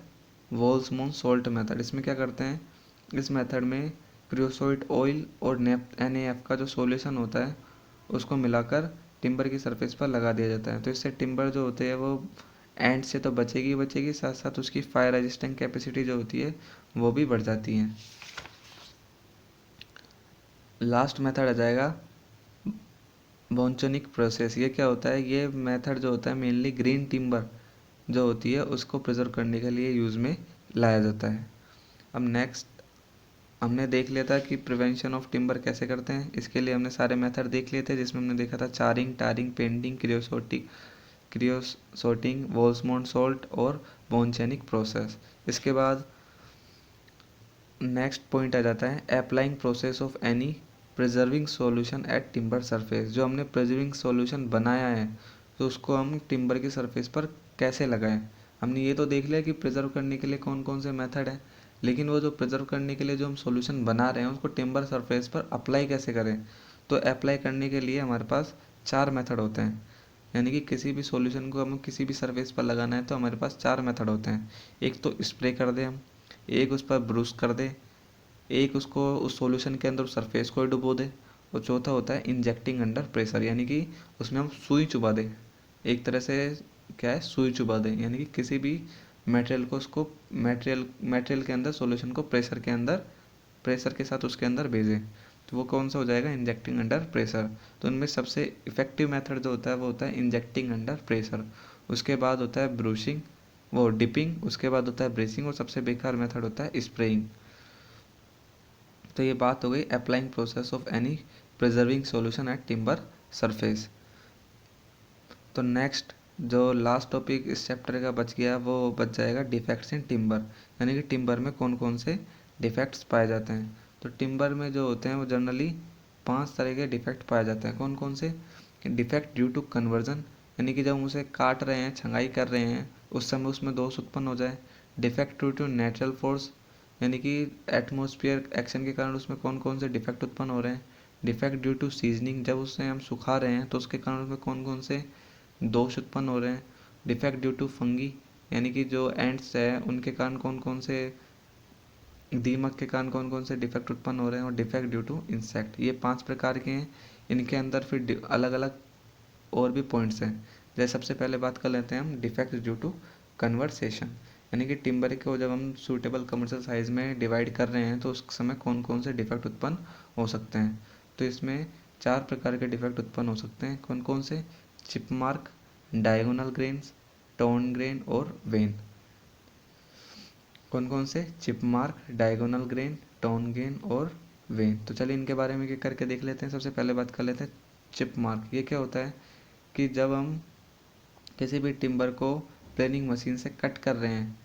वोल्समोन सोल्ट मेथड। इसमें क्या करते हैं, इस मेथड में क्रियोसोइट ऑयल और NaF का जो सॉल्यूशन होता है उसको मिलाकर टिम्बर की सरफेस पर लगा दिया जाता है। तो इससे टिम्बर जो होते हैं वो एंड से तो बचेगी बचेगी, साथ साथ उसकी फायर रेजिस्टेंट कैपेसिटी जो होती है वो भी बढ़ जाती है। लास्ट मेथड आ जाएगा बोन्चोनिक प्रोसेस। ये क्या होता है, ये मेथड जो होता है मेनली ग्रीन टिम्बर जो होती है उसको प्रिजर्व करने के लिए यूज़ में लाया जाता है। अब नेक्स्ट हमने देख लिया था कि प्रिवेंशन ऑफ टिम्बर कैसे करते हैं। इसके लिए हमने सारे मेथड देख लिए थे जिसमें हमने देखा था चारिंग, टारिंग, पेंटिंग, क्रियोसोटिंग, वोल्समोन सोल्ट और बोन्चेनिक प्रोसेस। इसके बाद नेक्स्ट पॉइंट आ जाता है applying process of any preserving solution at timber surface. जो हमने प्रिजर्विंग सॉल्यूशन बनाया है तो उसको हम टिम्बर की सरफेस पर कैसे लगाएं। हमने ये तो देख लिया कि प्रिजर्व करने के लिए कौन कौन से मेथड हैं, लेकिन वो जो प्रिजर्व करने के लिए जो हम सॉल्यूशन बना रहे हैं उसको टिम्बर सरफेस पर अप्लाई कैसे करें। तो अप्लाई करने के लिए हमारे पास 4 मेथड होते हैं, यानी कि किसी भी सॉल्यूशन को हमें किसी भी सरफेस पर लगाना है तो हमारे पास 4 मेथड होते हैं। एक तो स्प्रे कर दें हम, एक उस पर ब्रूस कर दे, एक उसको उस सॉल्यूशन के अंदर सरफेस को डुबो दे और चौथा होता है इंजेक्टिंग अंडर प्रेशर, यानी कि उसमें हम सुई चुबा दें। एक तरह से क्या है, सुई चुबा दें यानी कि किसी भी मटेरियल को उसको मटेरियल के अंदर सॉल्यूशन को प्रेशर के साथ उसके अंदर भेजें। तो वो कौन सा हो जाएगा, इंजेक्टिंग अंडर प्रेशर। तो उनमें सबसे इफेक्टिव मेथड जो होता है वो होता है इंजेक्टिंग अंडर प्रेशर। उसके बाद होता है ब्रूशिंग, वो डिपिंग, उसके बाद होता है ब्रेसिंग और सबसे बेकार मेथड होता है स्प्रेइंग। तो ये बात हो गई applying process of any preserving solution at timber surface. तो नेक्स्ट जो लास्ट टॉपिक इस चैप्टर का बच गया वो बच जाएगा डिफेक्ट्स इन टिम्बर, यानी कि टिम्बर में कौन कौन से डिफेक्ट्स पाए जाते हैं। तो टिम्बर में जो होते हैं वो जनरली 5 तरह के डिफेक्ट पाए जाते हैं। कौन कौन से, डिफेक्ट ड्यू टू कन्वर्जन, यानी कि जब हम उसे काट रहे हैं, छंगाई कर रहे हैं, उस समय उसमें दोष उत्पन्न हो जाए। Defect due to natural force, यानी कि एटमोसफियर एक्शन के कारण उसमें कौन कौन से डिफेक्ट उत्पन्न हो रहे हैं। डिफेक्ट ड्यू टू सीजनिंग, जब उसे हम सुखा रहे हैं तो उसके कारण उसमें कौन कौन से दोष उत्पन्न हो रहे हैं। डिफेक्ट ड्यू टू फंगी, यानी कि जो एंड्स है उनके कारण कौन कौन से, दीमक के कारण कौन कौन से डिफेक्ट उत्पन्न हो रहे हैं। और डिफेक्ट ड्यू टू इंसेक्ट, ये 5 प्रकार के हैं। इनके अंदर फिर अलग अलग और भी पॉइंट्स हैं। जैसे सबसे पहले बात कर लेते हैं हम डिफेक्ट ड्यू टू कन्वर्सेशन, यानी कि टिम्बर को जब हम सूटेबल कमर्शियल साइज में डिवाइड कर रहे हैं तो उस समय कौन कौन से डिफेक्ट उत्पन्न हो सकते हैं। तो इसमें 4 प्रकार के डिफेक्ट उत्पन्न हो सकते हैं। कौन कौन से, chip mark, diagonal grains, tone grain और वेन। कौन कौन से, chip mark, diagonal grain, tone grain और वेन। तो चलिए इनके बारे में करके देख लेते हैं। सबसे पहले बात कर लेते हैं चिप मार्क। ये क्या होता है कि जब हम किसी भी टिम्बर को प्लेनिंग मशीन से कट कर रहे हैं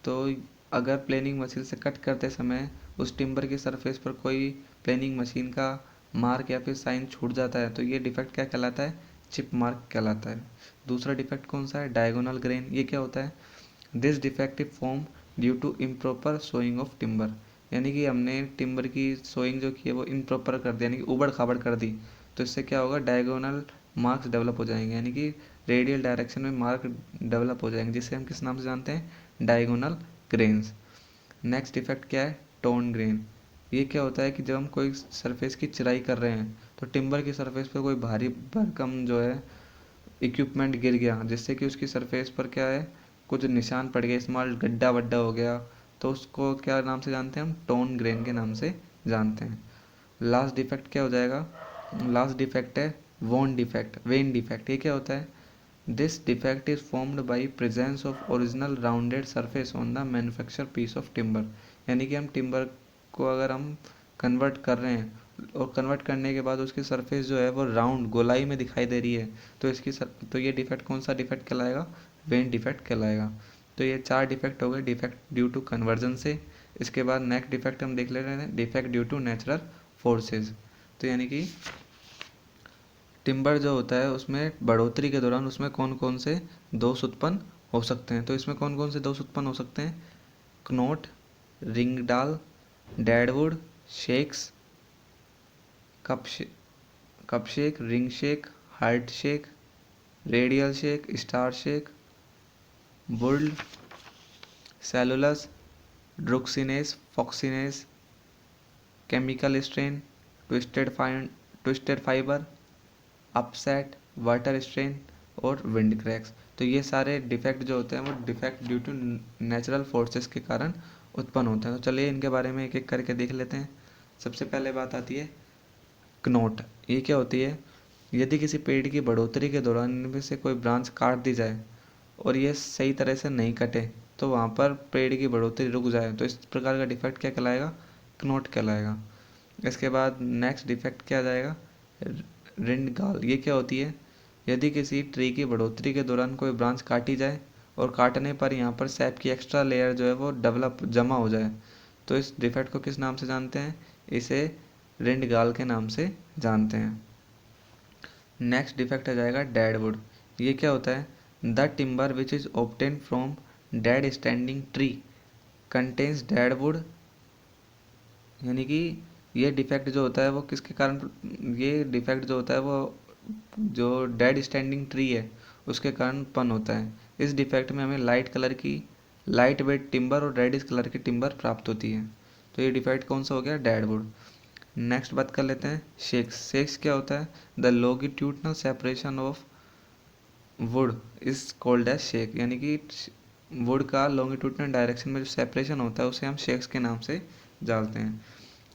तो अगर प्लेनिंग मशीन से कट करते समय उस टिम्बर की सरफेस पर कोई प्लेनिंग मशीन का मार्क या फिर साइन छूट जाता है तो ये डिफेक्ट क्या कहलाता है, चिप मार्क कहलाता है। दूसरा डिफेक्ट कौन सा है, डायगोनल ग्रेन। ये क्या होता है, this defective form due to improper sawing of timber, यानी कि हमने टिम्बर की सोइंग जो की है वो इम्प्रॉपर कर दी, यानी कि उबड़ खाबड़ कर दी। तो इससे क्या होगा, डायगोनल मार्क्स डेवलप हो जाएंगे, यानी कि रेडियल डायरेक्शन में मार्क डेवलप हो जाएंगे, जिसे हम किस नाम से जानते हैं, डायगोनल ग्रेन्स। नेक्स्ट इफेक्ट क्या है, टोन ग्रेन। ये क्या होता है कि जब हम कोई सरफेस की चिराई कर रहे हैं तो टिम्बर की सरफेस पर कोई भारी भरकम जो है इक्विपमेंट गिर गया जिससे कि उसकी सरफेस पर क्या है, कुछ निशान पड़ गए, स्मॉल गड्ढा वड्ढा हो गया, तो उसको क्या नाम से जानते हैं हम, टोन ग्रेन के नाम से जानते हैं। लास्ट डिफेक्ट क्या हो जाएगा, लास्ट डिफेक्ट है वोन डिफेक्ट, वेन डिफेक्ट। ये क्या होता है, this defect is formed by presence of original rounded surface on the manufacture piece of timber. यानी कि हम टिम्बर को अगर हम कन्वर्ट कर रहे हैं और कन्वर्ट करने के बाद उसकी सरफेस जो है वो राउंड गोलाई में दिखाई दे रही है, तो तो ये डिफेक्ट कौन सा डिफेक्ट कहलाएगा, वेन डिफेक्ट कहलाएगा। तो ये 4 डिफेक्ट हो गए डिफेक्ट ड्यू टू कन्वर्जन से। इसके बाद नेक्स्ट डिफेक्ट हम देख ले रहे हैं, defect due to natural forces. तो यानी कि टिम्बर जो होता है उसमें बढ़ोतरी के दौरान उसमें कौन कौन से दोष उत्पन्न हो सकते हैं। तो इसमें कौन कौन से दोष उत्पन्न हो सकते हैं, knot, ring gall, deadwood, shakes, cup shake, ring shake, heart shake, radial shake, star shake, बुल्ड, callus, druxiness, foxiness, chemical strain, twisted fibre, upset, water strain और विंड क्रैक्स। तो ये सारे डिफेक्ट जो होते हैं वो defect due to natural forces के कारण उत्पन्न होते हैं। तो चलिए इनके बारे में एक एक करके देख लेते हैं। सबसे पहले बात आती है क्नोट। ये क्या होती है, यदि किसी पेड़ की बढ़ोतरी के दौरान इनमें से कोई ब्रांच काट दी जाए और ये सही तरह से नहीं कटे तो वहाँ पर पेड़ की बढ़ोतरी रुक जाए, तो इस प्रकार का डिफेक्ट क्या कहलाएगा, क्नोट कहलाएगा। इसके बाद नेक्स्ट डिफेक्ट क्या आ जाएगा, रिंडगाल। ये क्या होती है, यदि किसी ट्री की बढ़ोतरी के दौरान कोई ब्रांच काटी जाए और काटने पर यहाँ पर सैप की एक्स्ट्रा लेयर जो है वो डेवलप जमा हो जाए, तो इस डिफेक्ट को किस नाम से जानते हैं, इसे रिंडगाल के नाम से जानते हैं। नेक्स्ट डिफेक्ट आ जाएगा डेडवुड। ये क्या होता है, the timber which is obtain from dead standing tree contains deadwood. यानी कि ये डिफेक्ट जो होता है वो किसके कारण, ये डिफेक्ट जो होता है वो जो डेड स्टैंडिंग ट्री है उसके कारण उत्पन्न होता है। इस डिफेक्ट में हमें लाइट कलर की लाइट वेट टिम्बर और रेडिश कलर की टिम्बर प्राप्त होती है। तो ये डिफेक्ट कौन सा हो गया, डेडवुड। नेक्स्ट बात कर लेते हैं शेक्स। शेक्स क्या होता है, the longitudinal separation of wood is called as shake. यानी कि वुड का लॉन्गिट्यूडनल डायरेक्शन में जो सेपरेशन होता है उसे हम शेक्स के नाम से जानते हैं।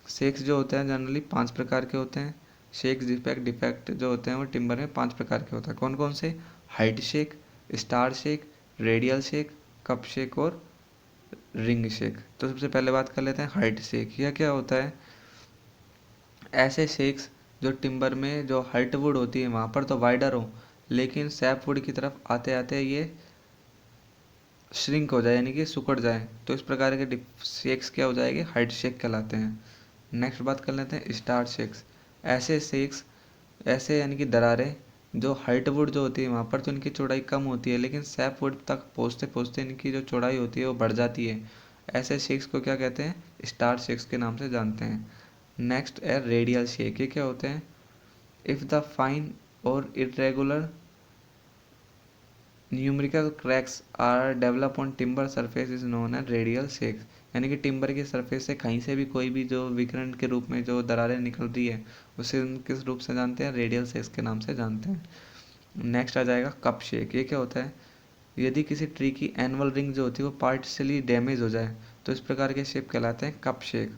शेक्स जो होते हैं जनरली 5 प्रकार के होते हैं। शेक्स डिफेक्ट जो होते हैं वो टिम्बर में 5 प्रकार के होते हैं। कौन कौन से, height shake, star shake, radial shake, cup shake और रिंग शेक। तो सबसे पहले बात कर लेते हैं हाइट शेक। यह क्या होता है, ऐसे शेक्स जो टिम्बर में जो हर्ट वुड होती है वहाँ पर तो वाइडर हो, लेकिन सैप वुड की तरफ आते आते ये श्रिंक हो जाए यानी कि सुकड़ जाए, तो इस प्रकार के शेक्स क्या हो जाएंगे, हाइट शेक कहलाते हैं। नेक्स्ट बात कर लेते हैं स्टार शेक्स। ऐसे शेक्स, ऐसे यानी कि दरारें जो हाइट वुड जो होती है वहाँ पर तो इनकी चौड़ाई कम होती है, लेकिन सैप वुड तक पहुँचते पहुँचते इनकी जो चौड़ाई होती है वो बढ़ जाती है। ऐसे शेक्स को क्या कहते हैं, स्टार शेक्स के नाम से जानते हैं। नेक्स्ट है रेडियल शेक। ये क्या होते हैं, इफ़ द फाइन और irregular numerical cracks are develop on timber surface is known as radial shakes. यानी कि टिम्बर की सरफेस से कहीं से भी कोई भी जो विकिरण के रूप में जो दरारें निकल रही है उसे हम किस रूप से जानते हैं, रेडियल शेक्स के नाम से जानते हैं। नेक्स्ट आ जाएगा कप शेक। ये क्या होता है, यदि किसी ट्री की एनुअल रिंग जो होती है वो पार्शियली डैमेज हो जाए तो इस प्रकार के शेप कहलाते हैं कप शेक।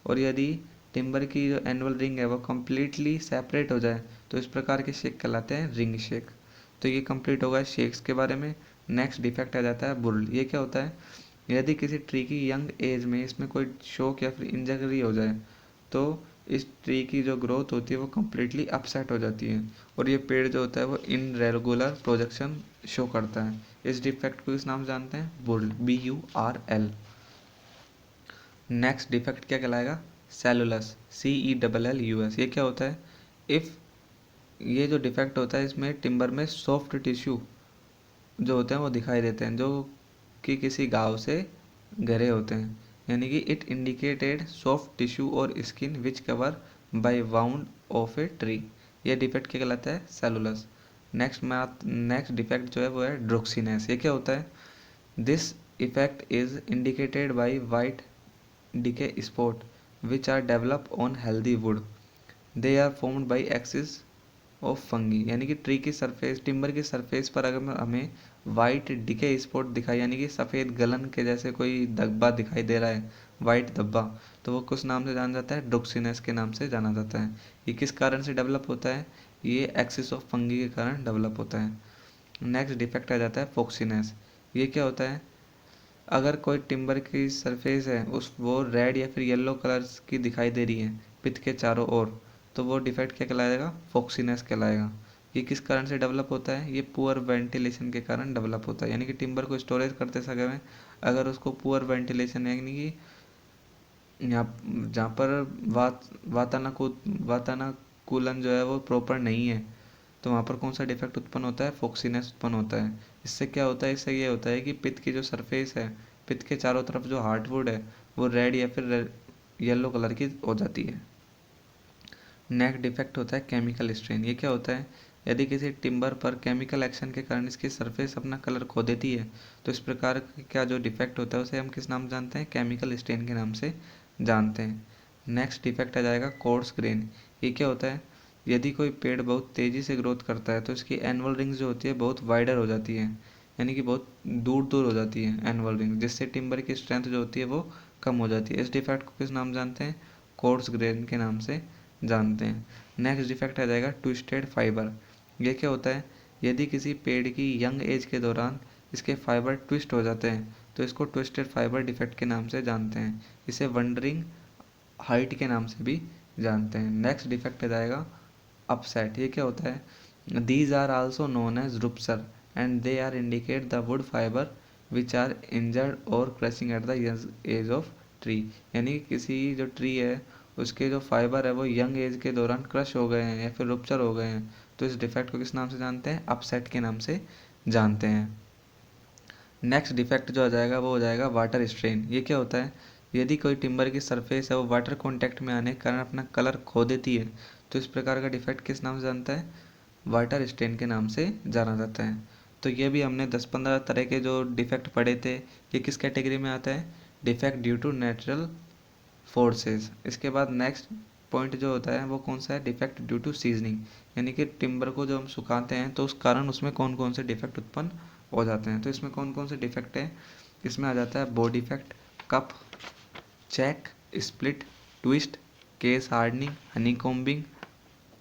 और यदि टिम्बर की जो एनुअल रिंग है वो कम्प्लीटली सेपरेट हो जाए तो इस प्रकार के शेक कहलाते हैं रिंग शेक। तो ये कंप्लीट होगा शेक्स के बारे में। नेक्स्ट डिफेक्ट आ जाता है बुल। ये क्या होता है, यदि किसी ट्री की यंग एज में इसमें कोई शोक या फिर इंजरी हो जाए तो इस ट्री की जो ग्रोथ होती है वो कम्प्लीटली अपसेट हो जाती है और ये पेड़ जो होता है वो इनरेगुलर प्रोजेक्शन शो करता है। इस डिफेक्ट को इस नाम से जानते हैं बुल, BURL। नेक्स्ट डिफेक्ट क्या कहलाएगा, सेलुलस, CELLUS। ये क्या होता है, इफ़ ये जो डिफेक्ट होता है इसमें टिम्बर में सॉफ्ट टिश्यू जो होते हैं वो दिखाई देते हैं जो कि किसी घाव से घिरे होते हैं। यानी कि इट इंडिकेटेड सॉफ्ट टिश्यू और skin which cover by wound of a tree. ये डिफेक्ट क्या कहलाता है, सेलुलस। नेक्स्ट डिफेक्ट जो है वो है ड्रोक्सिनेस। ये क्या होता है, this effect is indicated by white decay spot which are developed on healthy wood. They are formed by axis of fungi, यानी कि ट्री की सरफेस, टिम्बर की सरफेस पर अगर हमें वाइट डिके स्पॉट दिखाई, यानी कि सफ़ेद गलन के जैसे कोई धब्बा दिखाई दे रहा है, वाइट धब्बा, तो वो किस नाम से जाना जाता है? ड्रोक्सिनेस के नाम से जाना जाता है। ये किस कारण से डेवलप होता है? ये एक्सिस ऑफ फंगी के कारण डेवलप होता है। नेक्स्ट डिफेक्ट आ जाता है फोक्सीनेस। ये क्या होता है? अगर कोई टिम्बर की सरफेस है उस वो रेड या फिर येलो कलर्स की दिखाई दे रही है पिथ के चारों ओर, तो वो डिफेक्ट क्या कहलाएगा? फोक्सीनेस कहलाएगा। ये किस कारण से डेवलप होता है? ये पुअर वेंटिलेशन के कारण डेवलप होता है, यानी कि टिम्बर को स्टोरेज करते समय में अगर उसको पुअर वेंटिलेशन, यानी कि यहाँ जहाँ पर वातानुकूलन जो है वो प्रॉपर नहीं है, तो वहाँ पर कौन सा डिफेक्ट उत्पन्न होता है? फोक्सीनेस उत्पन्न होता है। इससे क्या होता है? इससे ये होता है कि पित्त की जो सरफेस है, पित्त के चारों तरफ जो हार्टवुड है वो रेड या फिर येलो कलर की हो जाती है। नेक्स्ट डिफेक्ट होता है केमिकल स्ट्रेन। ये क्या होता है? यदि किसी टिम्बर पर केमिकल एक्शन के कारण इसकी सरफेस अपना कलर खो देती है, तो इस प्रकार का जो डिफेक्ट होता है उसे हम किस नाम से जानते हैं? केमिकल स्ट्रेन के नाम से जानते हैं। नेक्स्ट डिफेक्ट आ जाएगा कोर्स ग्रेन। ये क्या होता है? यदि कोई पेड़ बहुत तेज़ी से ग्रोथ करता है तो इसकी एनुअल रिंग्स जो होती है बहुत वाइडर हो जाती है, यानी कि बहुत दूर दूर हो जाती है एनुअल रिंग, जिससे टिम्बर की स्ट्रेंथ जो होती है वो कम हो जाती है। इस डिफेक्ट को किस नाम जानते हैं? कोर्स ग्रेन के नाम से जानते हैं। नेक्स्ट डिफेक्ट आ जाएगा ट्विस्टेड फाइबर। ये क्या होता है? यदि किसी पेड़ की यंग एज के दौरान इसके फाइबर ट्विस्ट हो जाते हैं तो इसको ट्विस्टेड फाइबर डिफेक्ट के नाम से जानते हैं। इसे वंडरिंग हाइट के नाम से भी जानते हैं। नेक्स्ट डिफेक्ट आ जाएगा अपसेट। ये क्या होता है? These are also known as rupture and they are indicate the wood fibre which are injured or crushing at the edge of tree, यानी कि किसी जो ट्री है उसके जो फाइबर है वो यंग एज के दौरान क्रश हो गए हैं या फिर रुप्चर हो गए हैं, तो इस डिफेक्ट को किस नाम से जानते हैं? अपसेट के नाम से जानते हैं। नेक्स्ट डिफेक्ट जो आ जाएगा वो हो जाएगा वाटर स्ट्रेन। ये क्या होता है? यदि कोई टिम्बर की सरफेस है वो वाटर कांटेक्ट में आने के कारण अपना कलर खो देती है, तो इस प्रकार का डिफेक्ट किस नाम से जानता है? वाटर स्ट्रेन के नाम से जाना जाता है। तो ये भी हमने 10-15 तरह के जो डिफेक्ट पढ़े थे, ये किस कैटेगरी में आता है? Defect due to natural forces. इसके बाद नेक्स्ट पॉइंट जो होता है वो कौन सा है? डिफेक्ट ड्यू टू सीजनिंग, यानी कि टिम्बर को जब हम सुखाते हैं तो उस कारण उसमें कौन कौन से डिफेक्ट उत्पन्न हो जाते हैं। तो इसमें कौन कौन से डिफेक्ट है? इसमें आ जाता है bow defect, cup, check, split, twist, case hardening, honey combing,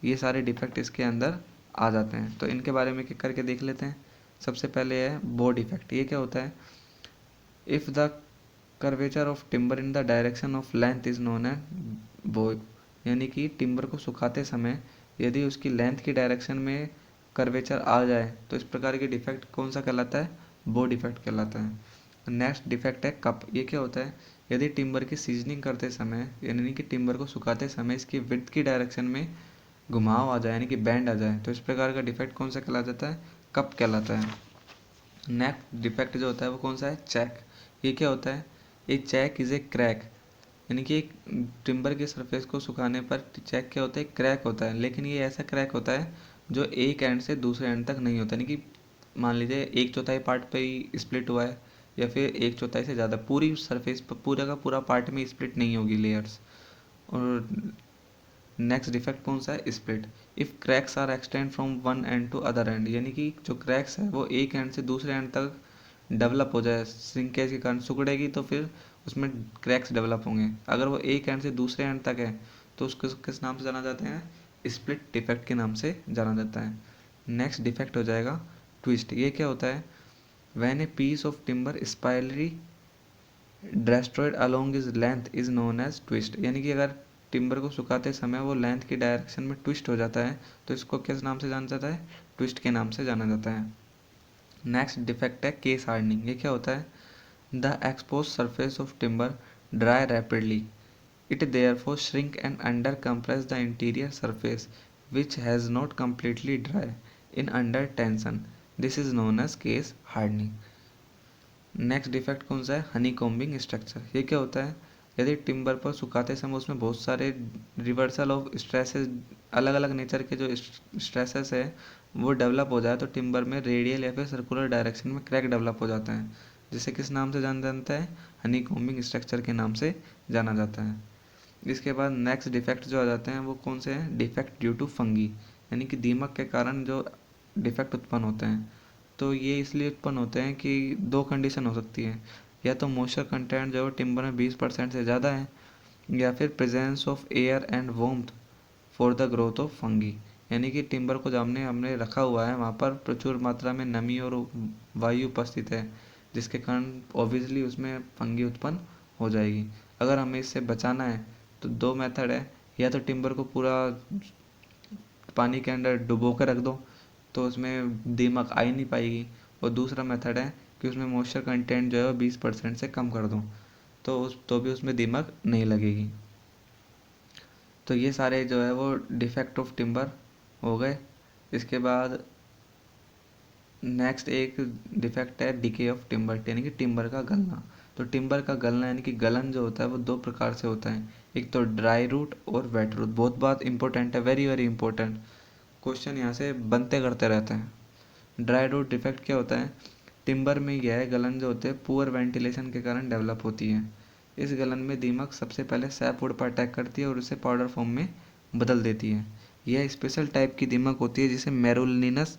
ये सारे डिफेक्ट इसके अंदर आ जाते हैं। तो इनके बारे में करके देख लेते हैं। सबसे पहले है बो डिफेक्ट। ये क्या होता है? If the curvature of timber in the direction of length is known as bow, यानी कि टिम्बर को सुखाते समय यदि उसकी लेंथ की डायरेक्शन में कर्वेचर आ जाए तो इस प्रकार के डिफेक्ट कौन सा कहलाता है? बो डिफेक्ट कहलाता है। नेक्स्ट डिफेक्ट है कप। ये क्या होता है? यदि टिम्बर की सीजनिंग करते समय, यानी कि टिम्बर को सुखाते समय इसकी विड्थ की डायरेक्शन में घुमाव आ जाए, यानी कि बैंड आ जाए, तो इस प्रकार का डिफेक्ट कौन सा कहला जाता है? कप कहलाता है। नेक्स्ट डिफेक्ट जो होता है वो कौन सा है? चैक। ये क्या होता है? ए चैक इज़ ए क्रैक, यानी कि एक टिम्बर की सरफेस को सुखाने पर चैक क्या होता है? क्रैक होता है, लेकिन ये ऐसा क्रैक होता है जो एक एंड से दूसरे एंड तक नहीं होता, यानी कि मान लीजिए एक चौथाई पार्ट पे ही स्प्लिट हुआ है या फिर एक चौथाई से ज़्यादा, पूरी सरफेस पर पूरा का पूरा पार्ट में स्प्लिट नहीं होगी लेयर्स। और नेक्स्ट डिफेक्ट कौन सा है? Split. If cracks are extend from one end to other end, यानी कि जो क्रैक्स है वो एक एंड से दूसरे एंड तक डेवलप हो जाए, श्रिंकेज के कारण सिकुड़ेगी तो फिर उसमें क्रैक्स डेवलप होंगे। अगर वो एक एंड से दूसरे एंड तक है तो उसको किस नाम से जाना जाते हैं? स्प्लिट डिफेक्ट के नाम से जाना जाता है। नेक्स्ट डिफेक्ट हो जाएगा ट्विस्ट। ये क्या होता है? When a piece of timber spirally destroyed along is length is known as twist, यानी कि अगर टिम्बर को सुखाते समय वो लेंथ की डायरेक्शन में ट्विस्ट हो जाता है तो इसको किस नाम से जाना जाता है? ट्विस्ट के नाम से जाना जाता है। नेक्स्ट डिफेक्ट है केस हार्डनिंग। ये क्या होता है? The expose surface of timber dry rapidly, it therefore shrink and under compress the interior surface which has not completely dry in under tension, this is known as case hardening. Next defect कौन सा है? Honey combing structure. ये क्या होता है? यदि टिम्बर पर सुखाते समय उसमें बहुत सारे रिवर्सल ऑफ स्ट्रेसेस, अलग अलग नेचर के जो स्ट्रेसेस है वो डेवलप हो जाए तो टिम्बर में रेडियल या फिर सर्कुलर डायरेक्शन में क्रैक डेवलप हो जाता है, जिसे किस नाम से जाना जाता है? हनी कॉम्बिंग स्ट्रक्चर के नाम से जाना जाता है। इसके बाद नेक्स्ट डिफेक्ट जो आ जाते हैं वो कौन से हैं? Defect due to fungi. यानी कि दीमक के कारण जो डिफेक्ट उत्पन्न होते हैं, तो ये इसलिए उत्पन्न होते हैं कि दो कंडीशन हो सकती है, या तो मॉइस्चर कंटेंट जो टिम्बर में 20% से ज़्यादा है, या फिर presence of air and warmth for the growth of fungi. यानी कि टिम्बर को जो हमने हमने रखा हुआ है वहाँ पर प्रचुर मात्रा में नमी और वायु उपस्थित है, जिसके कारण ऑब्वियसली उसमें फंगी उत्पन्न हो जाएगी। अगर हमें इससे बचाना है तो दो मेथड है, या तो टिम्बर को पूरा पानी के अंदर डुबो कर रख दो तो उसमें दीमक आ ही नहीं पाएगी, और दूसरा मेथड है कि उसमें मॉइस्चर कंटेंट जो है वो 20% से कम कर दो, तो भी उसमें दीमक नहीं लगेगी। तो ये सारे जो है वो डिफेक्ट ऑफ टिम्बर हो गए। इसके बाद नेक्स्ट एक डिफेक्ट है डिके ऑफ टिम्बर, यानी कि टिम्बर का गलना। तो टिम्बर का गलना यानी कि गलन जो होता है वो दो प्रकार से होता है, एक तो ड्राई रूट और वेट रूट। बहुत बात इंपॉर्टेंट है, वेरी वेरी इंपॉर्टेंट क्वेश्चन यहाँ से बनते करते रहते हैं। ड्राई रूट डिफेक्ट क्या होता है? टिम्बर में यह गलन जो होते हैं पुअर वेंटिलेशन के कारण डेवलप होती है। इस गलन में दीमक सबसे पहले सैपवुड पर अटैक करती है और उसे पाउडर फॉर्म में बदल देती है। यह स्पेशल टाइप की दीमक होती है जिसे मेरुलिनस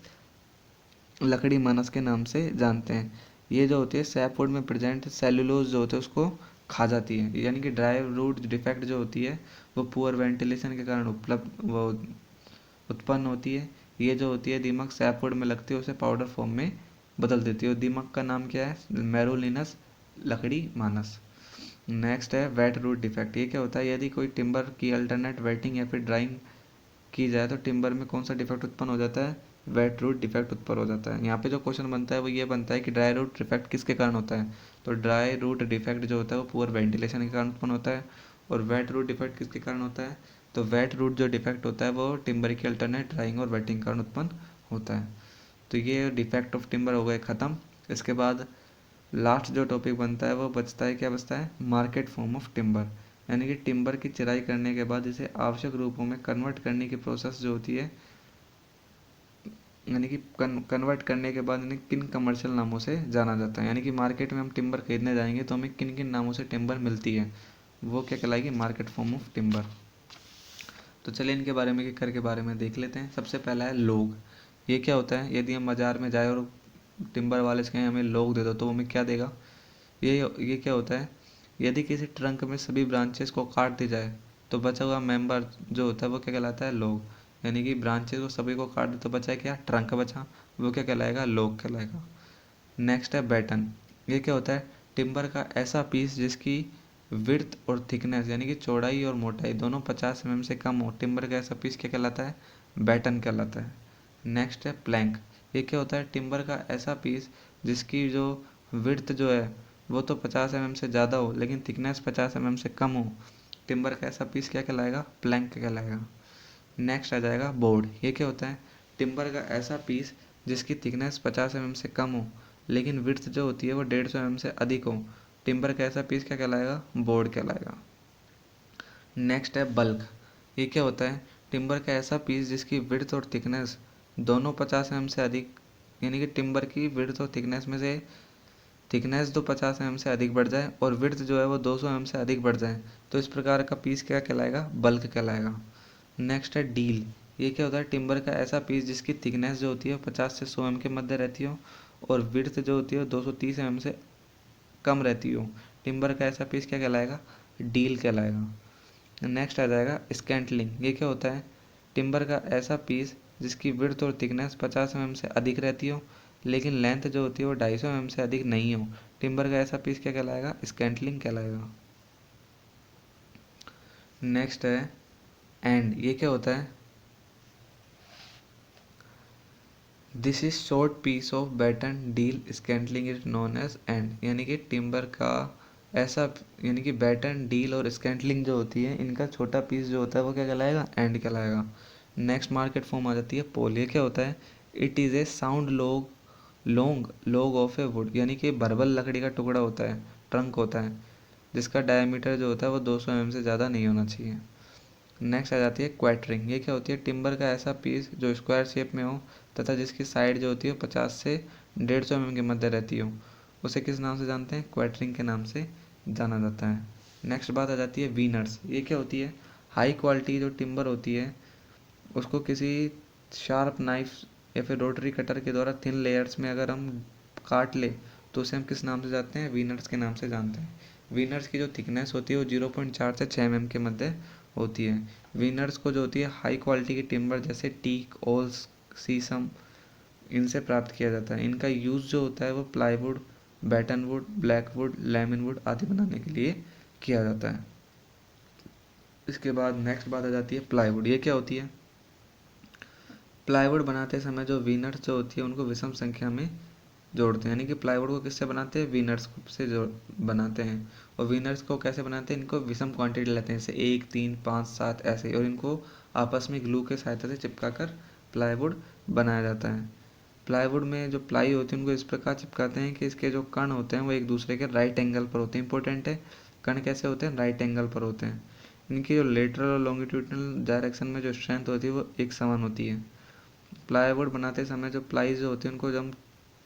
लकड़ी मानस के नाम से जानते हैं। ये जो होती है सैपवुड में प्रेजेंट सेलुलोज जो होते हैं उसको खा जाती है। यानी कि ड्राई रूट डिफेक्ट जो होती है वो पुअर वेंटिलेशन के कारण उपलब्ध वो उत्पन्न होती है। ये जो होती है दीमक सैपवुड में लगती है उसे पाउडर फॉर्म में बदल देती है। और दीमक का नाम क्या है? मेरुलिनस लकड़ी मानस। नेक्स्ट है वेट रूट डिफेक्ट। ये क्या होता है? यदि कोई टिम्बर की अल्टरनेट वेटिंग या फिर ड्राइंग की जाए तो टिम्बर में कौन सा डिफेक्ट उत्पन्न हो जाता है? वेट रूट डिफेक्ट उत्पन्न हो जाता है। यहाँ पे जो क्वेश्चन बनता है वो ये बनता है कि ड्राई रूट डिफेक्ट किसके कारण होता है? तो ड्राई रूट डिफेक्ट जो होता है वो पुअर वेंटिलेशन के कारण उत्पन्न होता है। और वेट रूट डिफेक्ट किसके कारण होता है? तो वेट रूट जो डिफेक्ट होता है वो टिम्बर की अल्टरनेट ड्राइंग और वेटिंग के कारण उत्पन्न होता है। तो ये डिफेक्ट ऑफ टिम्बर हो गए ख़त्म। इसके बाद लास्ट जो टॉपिक बनता है वो बचता है, क्या बचता है? Market form of timber. यानी कि टिम्बर की चिराई करने के बाद इसे आवश्यक रूपों में कन्वर्ट करने की प्रोसेस जो होती है, यानी कि कन्वर्ट करने के बाद इन्हें किन कमर्शियल नामों से जाना जाता है। यानी कि मार्केट में हम टिम्बर खरीदने जाएंगे तो हमें किन किन नामों से टिम्बर मिलती है, वो क्या कहलाएगी? Market form of timber. तो चलिए इनके बारे में एक के बारे में देख लेते हैं। सबसे पहला है लोग। ये क्या होता है? यदि हम बाजार में जाए और टिम्बर वाले से कहें हमें लोग दे दो तो वो हमें क्या देगा? ये क्या होता है? यदि किसी ट्रंक में सभी ब्रांचेस को काट दी जाए तो बचा हुआ मेंबर जो होता है वो क्या कहलाता है? लोग। यानी कि ब्रांचेस को सभी को काट दे तो बचा है क्या? ट्रंक बचा, वो क्या कहलाएगा? लोग कहलाएगा। नेक्स्ट है बैटन। ये क्या होता है? टिम्बर का ऐसा पीस जिसकी विड्थ और थिकनेस यानी कि चौड़ाई और मोटाई दोनों 50 mm से कम हो, टिम्बर का ऐसा पीस क्या कहलाता है? बैटन कहलाता है। नेक्स्ट है प्लैंक। ये क्या होता है? टिम्बर का ऐसा पीस जिसकी जो विड्थ जो है वो तो 50 mm से ज़्यादा हो लेकिन थिकनेस 50 mm से कम हो, टिम्बर का ऐसा पीस क्या कहलाएगा? प्लैंक कहलाएगा। नेक्स्ट आ जाएगा बोर्ड। ये क्या होता है? टिम्बर का ऐसा पीस जिसकी थिकनेस 50 mm से कम हो लेकिन विड्थ जो होती है वो 150 mm से अधिक हो, टिम्बर का ऐसा पीस क्या कहलाएगा? बोर्ड कहलाएगा। नेक्स्ट है बल्क। ये क्या होता है? टिम्बर का ऐसा पीस जिसकी विड्थ और थिकनेस दोनों 50 mm से अधिक, यानी कि टिम्बर की विड्थ और थिकनेस में से थिकनेस तो 50 mm से अधिक बढ़ जाए और विड्थ जो है वो 200 mm से अधिक बढ़ जाए, तो इस प्रकार का पीस क्या कहलाएगा? बल्क कहलाएगा। नेक्स्ट है डील। ये क्या होता है? टिम्बर का ऐसा पीस जिसकी थिकनेस जो होती है 50 से 100 mm के मध्य रहती हो और विड्थ जो होती है 230 mm से कम रहती हो, टिम्बर का ऐसा पीस क्या कहलाएगा? डील कहलाएगा। नेक्स्ट आ जाएगा स्कैंटलिंग। ये क्या होता है? टिम्बर का ऐसा पीस जिसकी विड्थ और थिकनेस 50 mm से अधिक रहती हो लेकिन लेंथ जो होती है वो 250 mm से अधिक नहीं हो, टिम्बर का ऐसा पीस क्या कहलाएगा? स्कैंटलिंग कहलाएगा। नेक्स्ट है एंड। ये क्या होता है? This is short piece of batten deal scantling is known as end. यानी कि टिम्बर का ऐसा, यानी कि बैटन डील और स्कैंटलिंग जो होती है इनका छोटा पीस जो होता है वो क्या कहलाएगा? एंड कहलाएगा। नेक्स्ट मार्केट फॉर्म आ जाती है पोल। ये क्या होता है? It is a sound long log of A would. यानी कि बर्बल लकड़ी का टुकड़ा होता है, ट्रंक होता है, जिसका डायमीटर जो होता है वो 200 mm से ज़्यादा नहीं होना चाहिए। नेक्स्ट आ जाती है क्वार्टरिंग। ये क्या होती है? टिम्बर का ऐसा पीस जो स्क्वायर शेप में हो तथा जिसकी साइड जो होती है 50 से 150 mm के मध्य रहती हो, उसे किस नाम से जानते हैं? क्वार्टरिंग के नाम से जाना जाता है। नेक्स्ट बात आ जाती है वीनर्स। ये क्या होती है? हाई क्वालिटी जो टिम्बर होती है उसको किसी शार्प नाइफ या फिर रोटरी कटर के द्वारा थिन लेयर्स में अगर हम काट ले तो उसे हम किस नाम से जानते हैं? वीनर्स के नाम से जानते हैं। वीनर्स की जो थिकनेस होती है वो 0.4 से 6 mm के मध्य होती है। वीनर्स को जो होती है हाई क्वालिटी की टिम्बर जैसे टीक, ओल्स, सीसम, इनसे प्राप्त किया जाता है। इनका यूज़ जो होता है वो plywood, batten wood, black wood, lemon wood आदि बनाने के लिए किया जाता है। इसके बाद नेक्स्ट बात आ जाती है प्लाईवुड। ये क्या होती है? प्लाईवुड बनाते समय जो वीनर्स जो होती है उनको विषम संख्या में जोड़ते हैं, यानी कि प्लाईवुड को किससे बनाते हैं? वीनर्स से जो बनाते हैं। और वीनर्स को कैसे बनाते हैं? इनको विषम क्वांटिटी लेते हैं, जैसे 1, 3, 5, 7 ऐसे, और इनको आपस में ग्लू के सहायता से चिपका कर प्लाईवुड बनाया जाता है। प्लाईवुड में जो प्लाई होती है उनको इस प्रकार चिपकाते हैं कि इसके जो कण होते हैं वो एक दूसरे के राइट एंगल पर होते हैं। इंपॉर्टेंट है, कण कैसे होते हैं? राइट एंगल पर होते हैं। इनकी जो लेटरल और लॉन्गिट्यूडनल डायरेक्शन में जो स्ट्रेंथ होती है वो एक समान होती है। प्लाईवुड बनाते समय जो प्लाई जो होती है उनको जब हम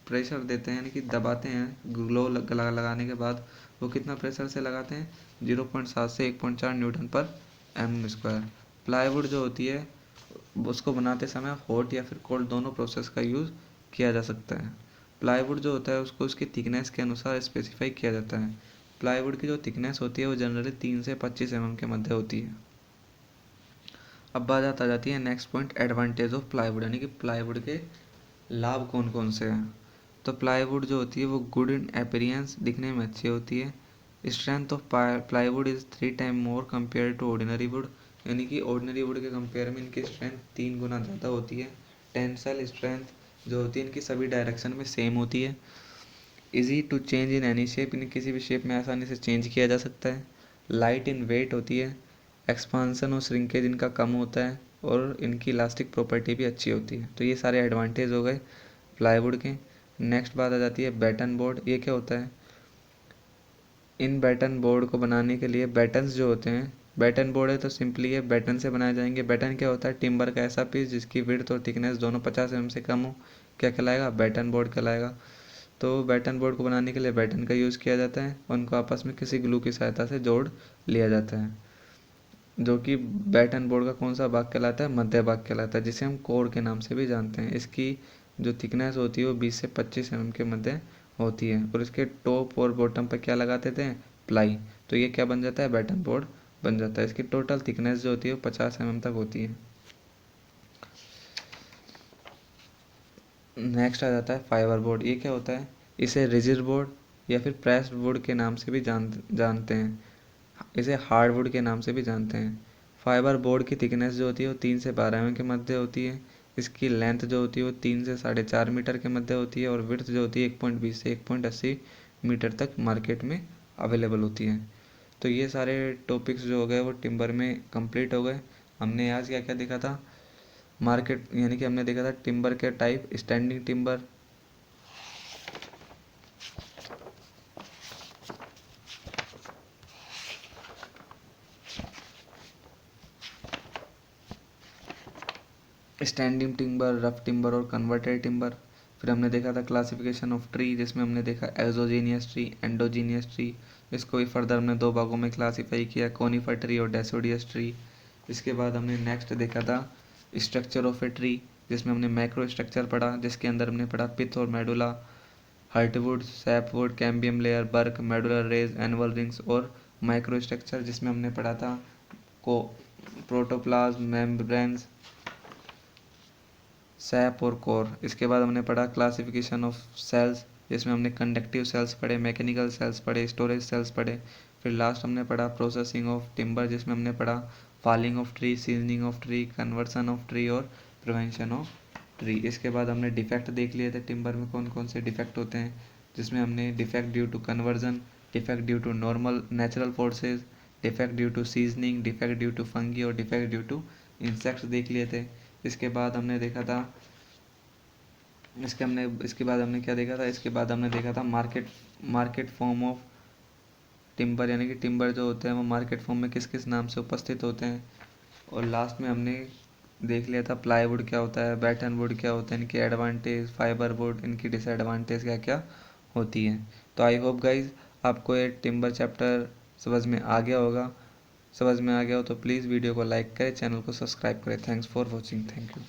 प्रेशर देते हैं, यानी कि दबाते हैं ग्लो लगाने के बाद, वो कितना प्रेशर से लगाते हैं? 0.7 से 1.4 न्यूटन पर mm²। प्लाईवुड जो होती है उसको बनाते समय हॉट या फिर कोल्ड दोनों प्रोसेस का यूज़ किया जा सकता है। प्लाईवुड जो होता है उसको उसकी थिकनेस के अनुसार स्पेसिफाई किया जाता है। प्लाईवुड की जो थिकनेस होती है वो जनरली 3 से 25 mm के मध्य होती है। अब बात आ जाती है next point, advantage of plywood, यानी कि प्लाईवुड के लाभ कौन कौन से हैं। तो प्लाईवुड जो होती है वो गुड इन अपीयरेंस, दिखने में अच्छी होती है। Strength of plywood is 3 time more compare to ordinary wood, यानी कि ऑर्डिनरी वुड के कंपेयर में इनकी स्ट्रेंथ 3 गुना ज़्यादा होती है। टेंसाइल स्ट्रेंथ जो होती है इनकी सभी डायरेक्शन में सेम होती है। Easy to change in any shape, इन्हें किसी भी शेप में आसानी से चेंज किया जा सकता है। लाइट इन वेट होती है। एक्सपांसन और श्रिंकेज इनका कम होता है, और इनकी इलास्टिक प्रॉपर्टी भी अच्छी होती है। तो ये सारे एडवांटेज हो गए प्लाईवुड के। नेक्स्ट बात आ जाती है बैटन बोर्ड। ये क्या होता है? इन बैटन बोर्ड को बनाने के लिए बैटन्स जो होते हैं, बैटन बोर्ड है तो सिंपली ये बैटन से बनाए जाएंगे। बैटन क्या होता है? टिम्बर का ऐसा पीस जिसकी विड्थ और थिकनेस दोनों 50 mm से कम हो, क्या कहलाएगा? बैटन बोर्ड कहलाएगा। तो बैटन बोर्ड को बनाने के लिए बैटन का यूज़ किया जाता है, उनको आपस में किसी ग्लू की सहायता से जोड़ लिया जाता है, जो कि बैटन बोर्ड का कौन सा भाग कहलाता है? मध्य भाग कहलाता है, जिसे हम कोर के नाम से भी जानते हैं। इसकी जो थिकनेस होती है वो 20 से 25 mm के मध्य होती है, और इसके टॉप और बॉटम पर क्या लगा देते हैं? प्लाई। तो ये क्या बन जाता है? बैटन बोर्ड बन जाता है। इसकी टोटल थिकनेस जो होती है वो 50 mm तक होती है। नेक्स्ट आ जाता है फाइबर बोर्ड। ये क्या होता है? इसे रिजिड बोर्ड या फिर प्रेस्ड वुड के नाम से भी जानते हैं। इसे हार्डवुड के नाम से भी जानते हैं। फाइबर बोर्ड की थिकनेस जो होती है वो 3 से 12 mm के मध्य होती है। इसकी लेंथ जो होती है वो 3 से 4.5 मीटर के मध्य होती है, और विड्थ जो होती है 1.20 से 1.80 मीटर तक मार्केट में अवेलेबल होती है। तो ये सारे टॉपिक्स जो हो गए वो टिम्बर में कंप्लीट हो गए। हमने आज क्या क्या देखा था? मार्केट, यानी कि हमने देखा था टिम्बर के type, standing timber, standing timber, rough timber और कन्वर्टेड टिम्बर। फिर हमने देखा था क्लासिफिकेशन ऑफ ट्री, जिसमें हमने देखा एक्सोजीनियस ट्री, एंडोजीनियस ट्री। इसको भी फर्दर हमने 2 भागों में क्लासीफाई किया, कोनिफर ट्री और डेसिडियस ट्री। इसके बाद हमने नेक्स्ट देखा था स्ट्रक्चर ऑफ ए ट्री, जिसमें हमने मैक्रो स्ट्रक्चर पढ़ा, जिसके अंदर हमने पढ़ा पिथ और medulla, heartwood, sapwood, cambium layer, bark, medullar rays, annual rings, और माइक्रो स्ट्रक्चर जिसमें हमने पढ़ा था को प्रोटोप्लाज्म, मेम्ब्रेन्स, सैप और कोर। इसके बाद हमने पढ़ा क्लासिफिकेशन ऑफ सेल्स, जिसमें हमने कंडक्टिव सेल्स पढ़े, मैकेनिकल सेल्स पढ़े, स्टोरेज सेल्स पढ़े। फिर लास्ट हमने पढ़ा प्रोसेसिंग ऑफ टिम्बर, जिसमें हमने पढ़ा falling of tree, seasoning of tree, conversion of tree और प्रिवेंशन ऑफ ट्री। इसके बाद हमने डिफेक्ट देख लिए थे टिम्बर में कौन कौन से डिफेक्ट होते हैं, जिसमें हमने defect due to conversion, defect due to normal natural forces, defect due to seasoning, defect due to fungi और डिफेक्ट ड्यू टू इंसेक्ट्स देख लिए थे। इसके बाद हमने देखा था इसके बाद हमने क्या देखा था? इसके बाद हमने देखा था मार्केट फॉर्म ऑफ टिम्बर, यानी कि टिम्बर जो होते हैं वो मार्केट फॉर्म में किस किस नाम से उपस्थित होते हैं। और लास्ट में हमने देख लिया था प्लाईवुड क्या होता है, बैटन वुड क्या होता है, इनकी एडवांटेज, फाइबर बोर्ड इनकी डिसएडवांटेज क्या क्या होती है। तो आई होप गाइज आपको ये टिम्बर चैप्टर समझ में आ गया होगा। समझ में आ गया हो तो प्लीज़ वीडियो को लाइक करें, चैनल को सब्सक्राइब करें। Thanks for watching. Thank you.